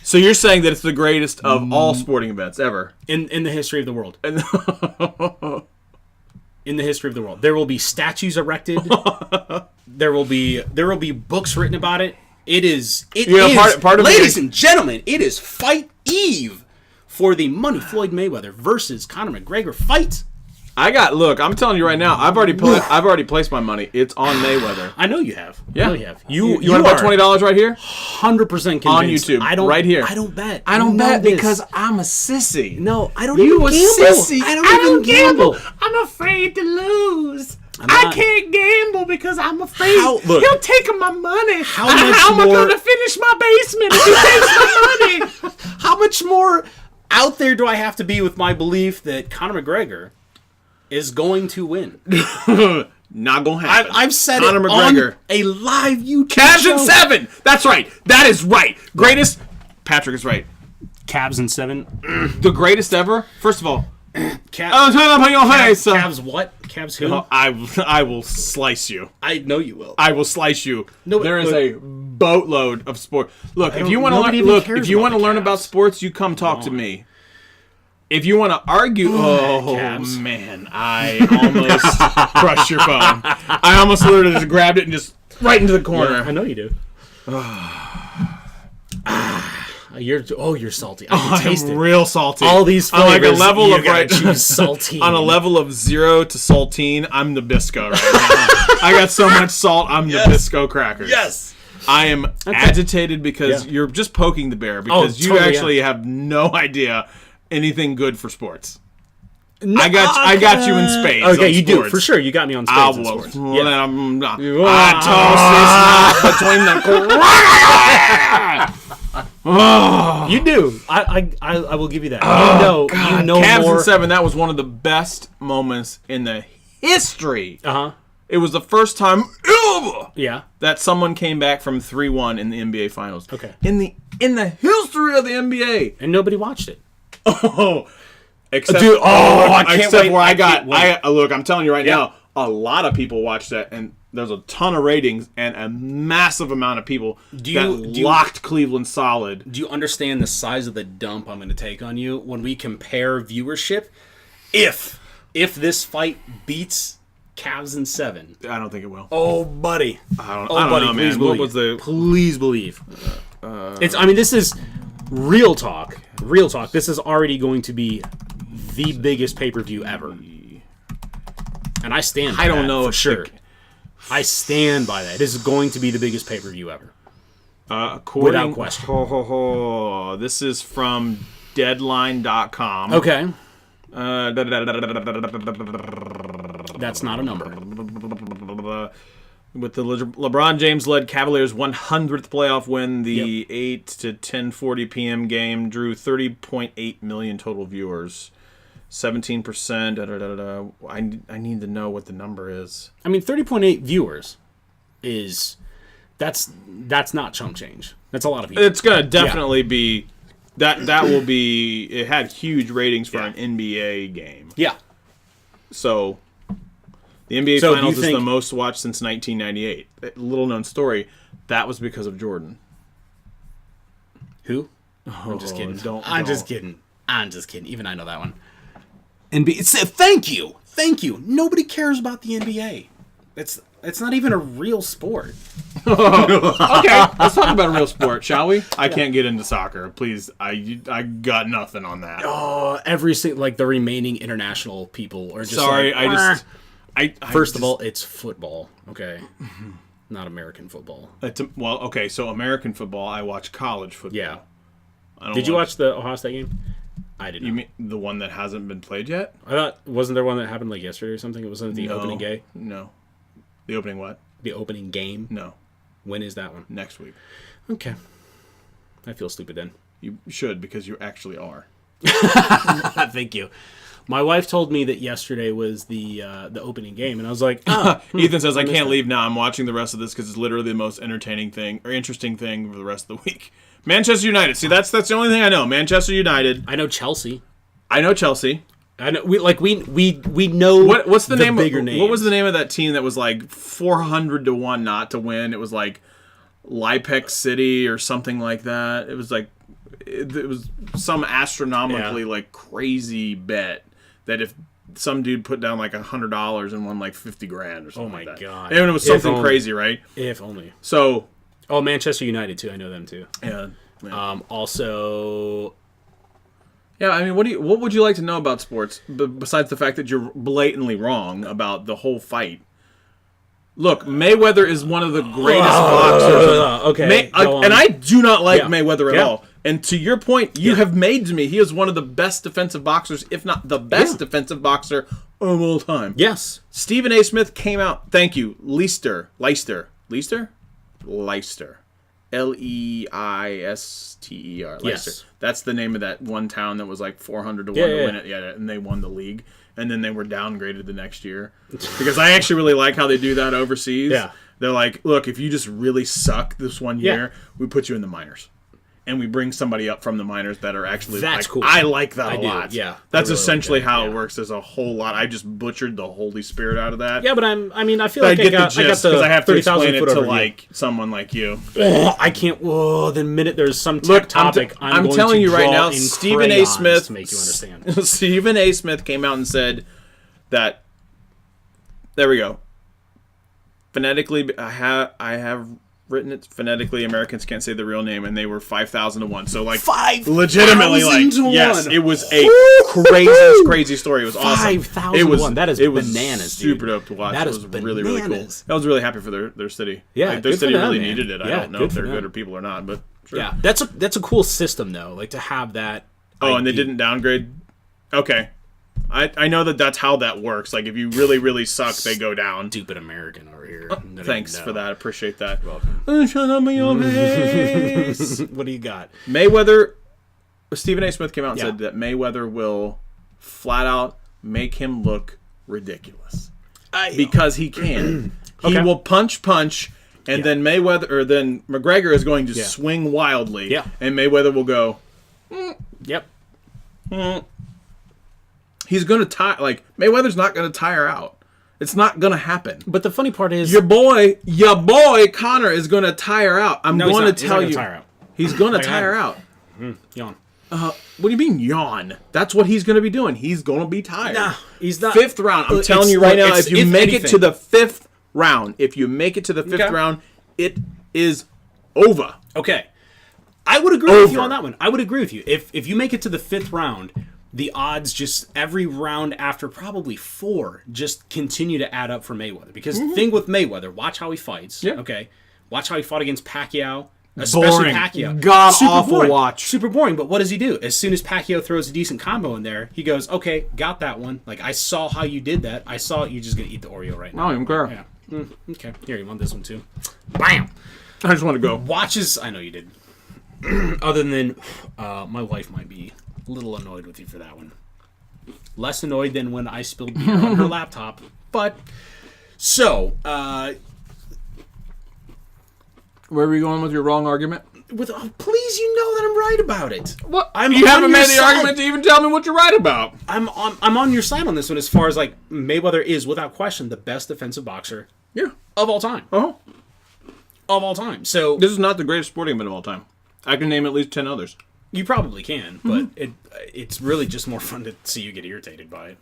So you're saying that it's the greatest of all sporting events ever? In the history of the world. In the history of the world. There will be statues erected. There will be books written about it. It is part of ladies and gentlemen, it is Fight Eve for the Money Floyd Mayweather versus Conor McGregor fight. I'm telling you right now, I've already placed my money. It's on Mayweather. I know you have. Yeah. I know you have. You want to bet $20 right here? 100% convinced. On YouTube. Right here. I don't bet. I don't bet because I'm a sissy. No, I don't You even a gamble. sissy. I don't even gamble. I'm afraid to lose. I can't gamble because I'm afraid look, he'll take my money. How much am I more- going to finish my basement if he takes my money? How much more out there do I have to be with my belief that Conor McGregor is going to win? Not going to happen. I've said Conor it McGregor. on a live YouTube Cavs show. in 7. That's right. That is right. Greatest. Patrick is right. Cavs in 7. The greatest ever. First of all, Cavs, turn up on your face. Cavs what? Cavs who? I will slice you. I know you will. I will slice you. No, there is a boatload of sport. Look, if you want nobody to even learn, cares if you about want to the learn Cavs. about sports, you come talk to me. If you want to argue, Cavs. man, I almost crushed your phone. I almost literally just grabbed it and just right into the corner. I know you do. You're salty. I can taste I'm it. real salty. All these on like a flavors, level you of gotta right choose saltine. on a level of 0 to saltine. I'm Nabisco right now. I got so much salt. I'm Nabisco crackers. Yes. I am agitated because you're just poking the bear because you totally, actually have no idea anything good for sports. No, I got you in spades. Okay, you do for sure. You got me on spades and sports. I toss this between the. You do. I will give you that. You know Cavs more. in 7. That was one of the best moments in the history. It was the first time ever that someone came back from 3-1 in the NBA Finals. Okay. In the history of the NBA, and nobody watched it. Except, dude, I can't except wait. where I got. Look, I'm telling you right now, a lot of people watched that, and there's a ton of ratings and a massive amount of people locked Cleveland solid. Do you understand the size of the dump I'm going to take on you when we compare viewership? If this fight beats Cavs in 7, I don't think it will. Oh, buddy. I don't know, man. Please What believe. was the? Please believe. This is real talk. Real talk. This is already going to be the biggest pay-per-view ever. And I stand by that for sure. I stand by that. It is going to be the biggest pay-per-view ever. Without question. This is from Deadline.com. Okay. That's not a number. With the LeBron James-led Cavaliers' 100th playoff win, the 8 to 10:40 p.m. game drew 30.8 million total viewers. 17%. I need to know what the number is. I mean, 30.8 viewers is that's not chump change. That's a lot of people. It's gonna definitely be that will be. It had huge ratings for an NBA game. Yeah. So the NBA Finals is the most watched since 1998. Little known story. That was because of Jordan. Who? I'm just kidding. I'm just kidding. Even I know that one. Thank you. Nobody cares about the NBA. It's not even a real sport. Okay, let's talk about a real sport, shall we? I can't get into soccer, please. I got nothing on that. Oh, the remaining international people are just sorry. First of all, it's football. Okay, not American football. So American football. I watch college football. Yeah. Did you watch the Ohio State game? I didn't. You mean the one that hasn't been played yet? I thought wasn't there one that happened yesterday or something? It wasn't the opening game. No. The opening what? The opening game. No. When is that one? Next week. Okay. I feel stupid then. You should because you actually are. Thank you. My wife told me that yesterday was the opening game, and I was like, Ethan says, I can't leave now. I'm watching the rest of this because it's literally the most entertaining thing or interesting thing for the rest of the week. Manchester United. See, that's the only thing I know. Manchester United. I know Chelsea. I know Chelsea. I know we know what's the name bigger of, names. What was the name of that team that was like 400 to 1 not to win? It was like Lipec City or something like that. It was like it was some astronomically like crazy bet that if some dude put down like $100 and won like $50,000 or something. Oh my like that. God! And it was something crazy, right? If only. So. Oh, Manchester United too. I know them too. Yeah. Also. Yeah, I mean, what would you like to know about sports besides the fact that you're blatantly wrong about the whole fight? Look, Mayweather is one of the greatest boxers. Okay, and I do not like Mayweather at all. And to your point, you have made to me he is one of the best defensive boxers, if not the best defensive boxer of all time. Yes. Stephen A. Smith came out. Thank you, Leicester. Leister. Leister. Yes. That's the name of that one town that was like 400 to 1 to win it. Yeah, and they won the league. And then they were downgraded the next year. Because I actually really like how they do that overseas. Yeah. They're like, look, if you just really suck this one year, we put you in the minors. And we bring somebody up from the minors that are actually That's cool. I like that a lot. Yeah. That's really essentially how it works. There's a whole lot. I just butchered the Holy Spirit out of that. Yeah, but I feel like I got the because I have to explain it to like someone like you. I can't. The minute there's some topic, I'm going telling to you right draw now, in Stephen A. Smith to make you understand. Stephen A. Smith came out and said that. There we go. Phonetically, I have written it phonetically. Americans can't say the real name, and they were 5,000 to 1. So like 5,000 legitimately, like to yes, 1. it was a crazy story. It was awesome. 5,000 It was 1. That is Super bananas, dude. dope to watch. That it is was really cool. bananas. I was really happy for their city. Yeah, like, their good for city them, really man. needed it. I Yeah, don't know good if for they're them. good or people or not, but sure. Yeah, that's a cool system though. Like to have that. Oh, and they didn't downgrade. Okay. I know that's how that works. Like, if you really, really suck, they go down. Stupid American over here. Thanks for that. I appreciate that. You're welcome. Shut up in your face. What do you got? Mayweather. Stephen A. Smith came out and Yeah. said that Mayweather will flat out make him look ridiculous. Because he can. He will punch, and then then McGregor is going to swing wildly. Yeah. And Mayweather will go, Yep. He's going to Mayweather's not going to tire out. It's not going to happen. But the funny part is, Your boy Conor is going to tire out. I'm going to tell you. He's going to tire out. Yawn. What do you mean yawn? That's what he's going to be doing. He's going to be tired. Nah, he's not. Fifth round. I'm telling you right now, if you make it to the fifth round, it is over. Okay. I would agree with you on that one. I would agree with you. If you make it to the fifth round, the odds just every round after probably 4 just continue to add up for Mayweather. Because the thing with Mayweather, watch how he fights. Yeah. Okay. Watch how he fought against Pacquiao. Especially Pacquiao. God-awful watch. Super boring, but what does he do? As soon as Pacquiao throws a decent combo in there, he goes, okay, got that one. Like, I saw how you did that. I saw you're just going to eat the Oreo right now. I don't even care. Yeah. Okay. Here, you want this one too? Bam! I just want to go. Watches, I know you did. Other than, my wife might be a little annoyed with you for that one. Less annoyed than when I spilled beer on her laptop. But, so, where are you going with your wrong argument? Please, you know that I'm right about it. What? You haven't made the argument to even tell me what you're right about. I'm on your side on this one as far as, like, Mayweather is, without question, the best defensive boxer of all time. Uh-huh. Of all time. So this is not the greatest sporting event of all time. I can name at least 10 others. You probably can, but it's really just more fun to see you get irritated by it.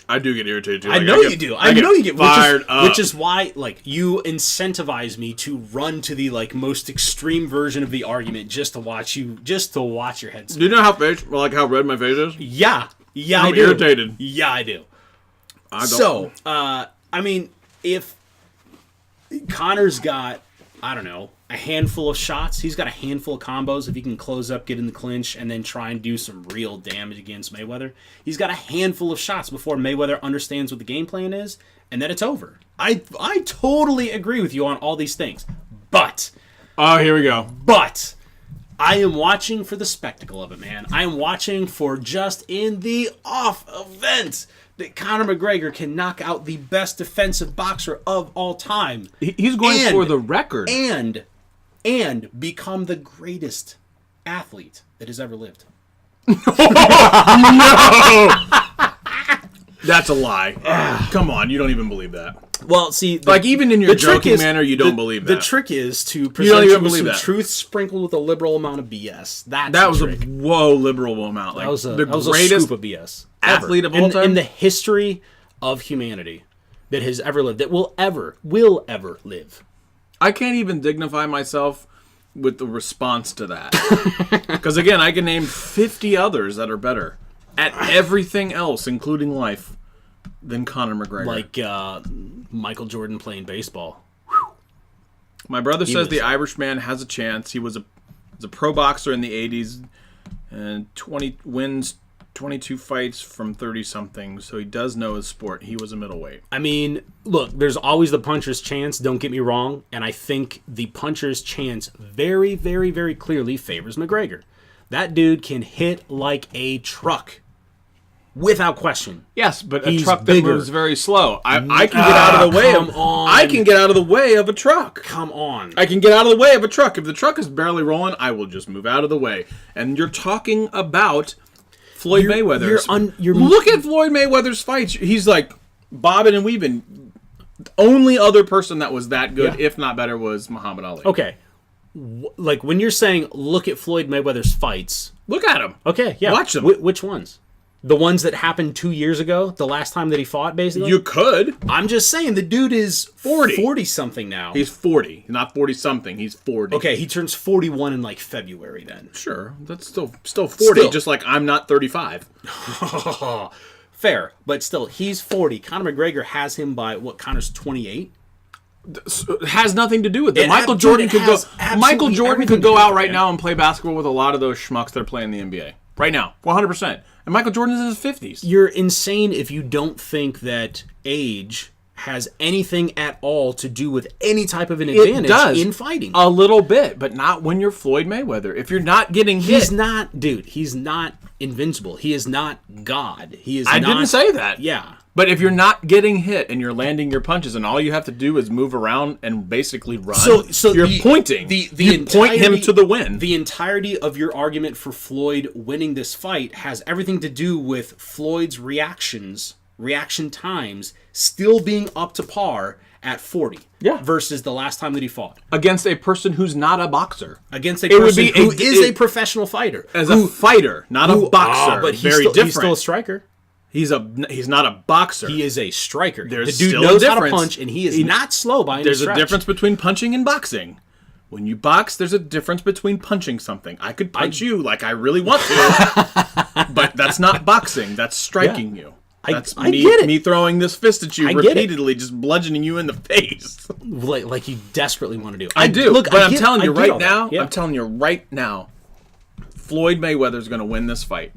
I do get irritated too. I know you do. I know you get fired up. Which is why, like, you incentivize me to run to the most extreme version of the argument just to watch your head spin. Do you know how red my face is? Yeah, I'm I do. irritated. Yeah, I do. I don't. So, I mean, if Conor's got, I don't know, a handful of shots, he's got a handful of combos. If he can close up, get in the clinch, and then try and do some real damage against Mayweather, he's got a handful of shots before Mayweather understands what the game plan is, and then it's over. I totally agree with you on all these things, but here we go. But I am watching for the spectacle of it, man. I am watching for just in the off event that Conor McGregor can knock out the best defensive boxer of all time. He's going for the record. And become the greatest athlete that has ever lived. No! That's a lie. Come on, you don't even believe that. Well, see, even in your joking manner, you don't believe that. The trick is to present you with some truth sprinkled with a liberal amount of BS. That was a liberal amount. Like, that was the a greatest scoop of BS athlete of all time in the history of humanity that has ever lived, that will ever live. I can't even dignify myself with the response to that. Because, again, I can name 50 others that are better at everything else, including life, than Conor McGregor. Like Michael Jordan playing baseball. My brother says the Irishman has a chance. He was a pro boxer in the 80s and 20 wins 22 fights from 30-something, so he does know his sport. He was a middleweight. I mean, look, there's always the puncher's chance, don't get me wrong, and I think the puncher's chance very, very, very clearly favors McGregor. That dude can hit like a truck, without question. Yes, but He's a truck bigger. that moves very slow. I can get out of the way I can get out of the way of a truck. Come on. I can get out of the way of a truck. If the truck is barely rolling, I will just move out of the way. And you're talking about Floyd Mayweather. Look at Floyd Mayweather's fights. He's like bobbing and weaving. The only other person that was that good, if not better, was Muhammad Ali. Okay. Like, when you're saying, look at Floyd Mayweather's fights. Look at him. Okay, yeah. Watch them. Which ones? The ones that happened 2 years ago, the last time that he fought, basically? You could. I'm just saying, the dude is 40-something now. He's 40. Not 40-something. He's 40. Okay, he turns 41 in, like, February, then. Sure. That's still 40, just like I'm not 35. Fair, but still, he's 40. Conor McGregor has him by, what, Conor's 28? It has nothing to do with it. Michael Jordan could go out right now and play basketball with a lot of those schmucks that are playing in the NBA. Right now. 100%. And Michael Jordan's in his 50s. You're insane if you don't think that age has anything at all to do with any type of an advantage in fighting. A little bit, but not when you're Floyd Mayweather. If you're not getting hit. He's not invincible. He is not God. I didn't say that. Yeah. But if you're not getting hit and you're landing your punches and all you have to do is move around and basically run, so you're pointing. You point him to the win. The entirety of your argument for Floyd winning this fight has everything to do with Floyd's reaction times still being up to par at 40 versus the last time that he fought. Against a person who's not a boxer. Against a person who is a professional fighter. As a fighter, not a boxer. But different. He's still a striker. He's not a boxer. He is a striker. There's the dude still knows a how difference. to punch, and he is not slow by any There's stretch. a difference between punching and boxing. When you box, there's a difference between punching something. I could punch you like I really want to, but that's not boxing. That's striking you. That's me throwing this fist at you repeatedly, just bludgeoning you in the face. Like you desperately want to do. I do, but I'm telling you right now, I'm telling you right now, Floyd Mayweather's going to win this fight.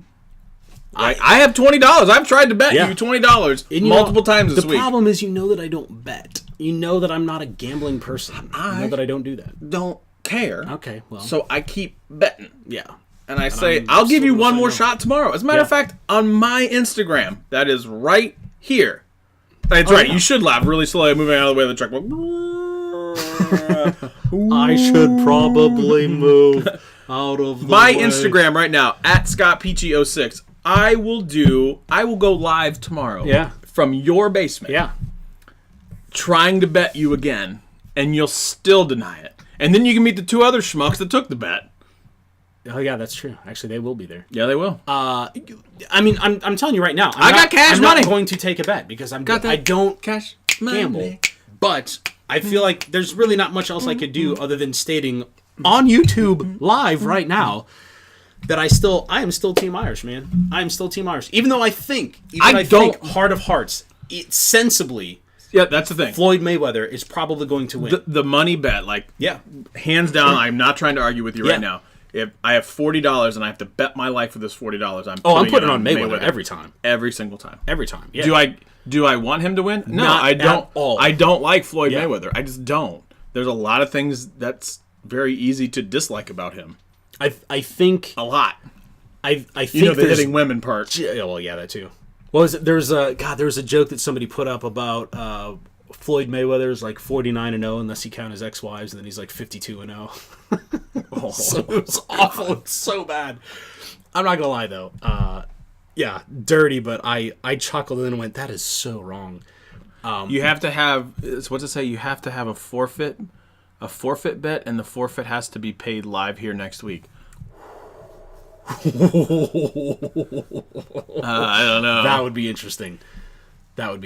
I have $20. I've tried to bet you $20 multiple times this week. The problem is, you know that I don't bet. You know that I'm not a gambling person. You know that I don't do that. Don't care. Okay, well. So I keep betting. Yeah. And I say, I'll give you one more shot tomorrow. As a matter of fact, on my Instagram, that is right here. That's right. You should laugh really slowly, moving out of the way of the truck. I should probably move out of the my way. Instagram right now, at ScottPeachy06. I will go live tomorrow from your basement. Yeah. Trying to bet you again, and you'll still deny it. And then you can meet the two other schmucks that took the bet. Oh yeah, that's true. Actually, they will be there. Yeah, they will. I mean, I'm telling you right now. I got cash money. I'm not going to take a bet because I don't cash gamble. Money. But I feel like there's really not much else I could do other than stating on YouTube live right now that I am still Team Irish, man. I am still Team Irish, even though I think heart of hearts, sensibly. Yeah, that's the thing. Floyd Mayweather is probably going to win. The money bet, hands down. I'm not trying to argue with you right now. If I have $40 and I have to bet my life for this $40, I'm putting it on Mayweather every time. Every single time. Every time. Yeah. Do I want him to win? No, Not I don't. At all. I don't like Floyd Mayweather. I just don't. There's a lot of things that's very easy to dislike about him. I think a lot. I think the hitting women part. Yeah, well, yeah, that too. What was it? There was a joke that somebody put up about Floyd Mayweather's like 49-0 unless you count his ex-wives, and then he's like 52-0. So it was awful. It's so bad. I'm not gonna lie though. Yeah, dirty, but I chuckled and went, that is so wrong. You have to have, what's it say? You have to have a forfeit bet, and the forfeit has to be paid live here next week. I don't know. That would be interesting. Shave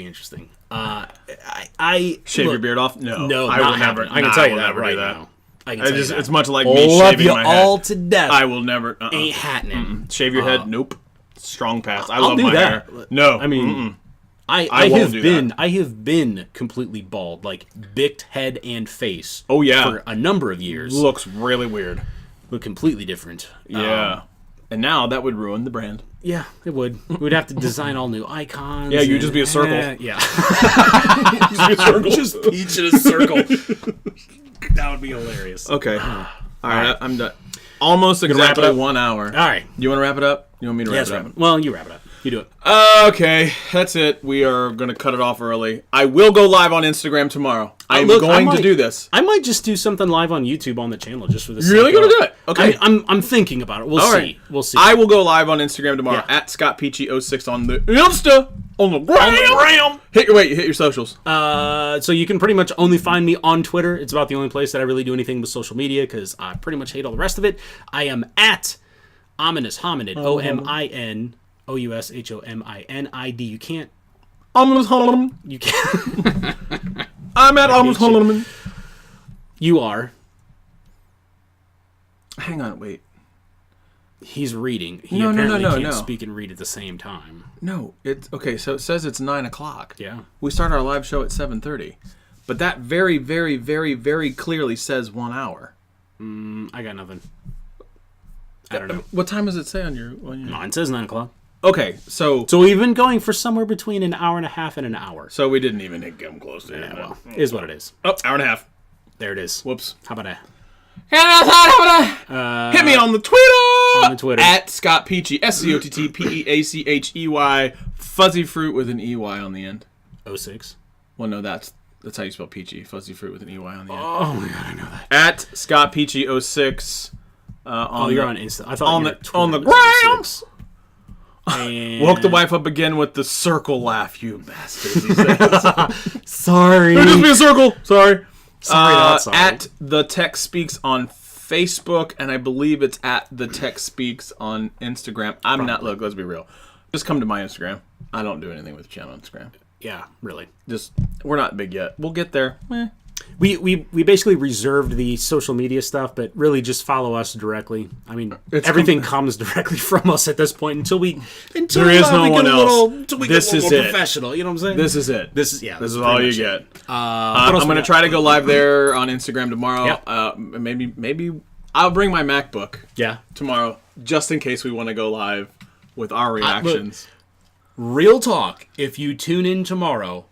your beard off? No, I will never. I can tell you that right now. It's much like me shaving my head. Love you all to death. I will never. Ain't happening. Shave your head? Nope. Strong pass. I love my that. hair. No, I mean, I have been completely bald, like bicked head and face. Oh yeah, for a number of years. Looks really weird. Look completely different. Yeah. And now that would ruin the brand. Yeah, it would. We'd have to design all new icons. Yeah, you'd just be a circle. Yeah. Just be a circle. Just peach in a circle. That would be hilarious. Okay. All right, I'm done. Almost exactly 1 hour. All right. You want to wrap it up? You want me to wrap it up? Well, you wrap it up. You do it. Okay, that's it. We are going to cut it off early. I will go live on Instagram tomorrow. I'm going to do this. I might just do something live on YouTube on the channel just for this. You're really going to do it? Okay. I'm thinking about it. We'll see. Right. We'll see. I will go live on Instagram tomorrow at ScottPeachy06 on the Insta. On the gram. Hit your socials. So you can pretty much only find me on Twitter. It's about the only place that I really do anything with social media because I pretty much hate all the rest of it. I am at Ominous Hominid, OMIN. OUSHOMINID. You can't. You can't. I'm at almost. You are. Hang on, wait. He's reading. He No, apparently no, can't no. speak and read at the same time. No, it's okay. So it says it's 9 o'clock. Yeah. We start our live show at 7:30, but that very, very, very, very clearly says 1 hour. I got nothing. I don't know. What time does it say on your? Mine says 9 o'clock. Okay, so we've been going for somewhere between an hour and a half and an hour. So we didn't even come close to it. Yeah, well, is what it is. Oh, hour and a half. There it is. Whoops. How about that? Hit me on the Twitter. On the Twitter. At Scott Peachy. SCOTTPEACHEY. Fuzzy fruit with an EY on the end. 06. Well, no, that's how you spell peachy. Fuzzy fruit with an EY on the end. Oh my god, I know that. At Scott Peachy 06. You're on Insta. I thought on you the on the ground. And... Woke the wife up again with the circle laugh, you bastards. He says. Sorry. It just be a circle. Sorry. Not sorry. At The Tech Speaks on Facebook, and I believe it's at The Tech Speaks on Instagram. I'm not, look, let's be real. Just come to my Instagram. I don't do anything with the channel on Instagram. Yeah, really. We're not big yet. We'll get there. We basically reserved the social media stuff, but really just follow us directly. I mean, everything comes directly from us at this point until there is no one else. This is it. Professional, you know what I'm saying? This is it. This is all you get. I'm going to try to go live there on Instagram tomorrow. Yep. Maybe I'll bring my MacBook. Yeah. Tomorrow, just in case we want to go live with our reactions. Real talk. If you tune in tomorrow.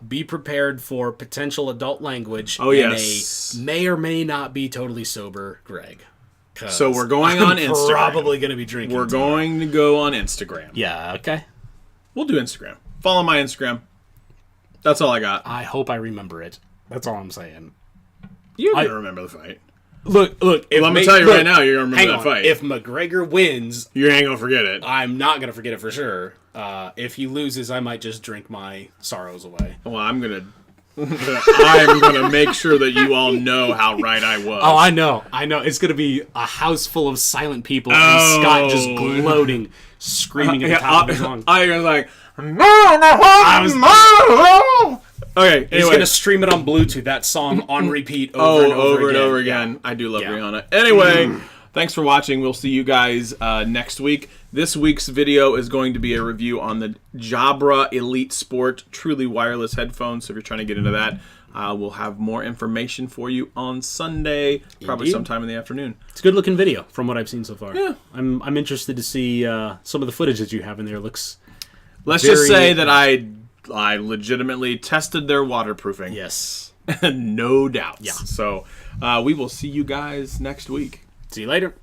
Be prepared for potential adult language. Oh, yes. And a may or may not be totally sober Greg. So we're going on Instagram. Probably going to be drinking. We're going to go on Instagram. Yeah, okay. We'll do Instagram. Follow my Instagram. That's all I got. I hope I remember it. That's all I'm saying. You're going to remember the fight. Look. Let me tell you right now, you're going to remember that fight. If McGregor wins... You ain't going to forget it. I'm not going to forget it for sure. If he loses, I might just drink my sorrows away. Well, I'm gonna make sure that you all know how right I was. Oh, I know. It's gonna be a house full of silent people and Scott just gloating, screaming at the top of his lungs. I was like, okay. Anyway. He's gonna stream it on Bluetooth. That song on repeat over and over again. Yeah. I do love Rihanna. Anyway. Thanks for watching. We'll see you guys next week. This week's video is going to be a review on the Jabra Elite Sport truly wireless headphones. So if you're trying to get into that, we'll have more information for you on Sunday, probably sometime in the afternoon. It's a good looking video from what I've seen so far. Yeah. I'm interested to see some of the footage that you have in there. Let's just say that I legitimately tested their waterproofing. Yes. No doubts. Yeah. So we will see you guys next week. See you later.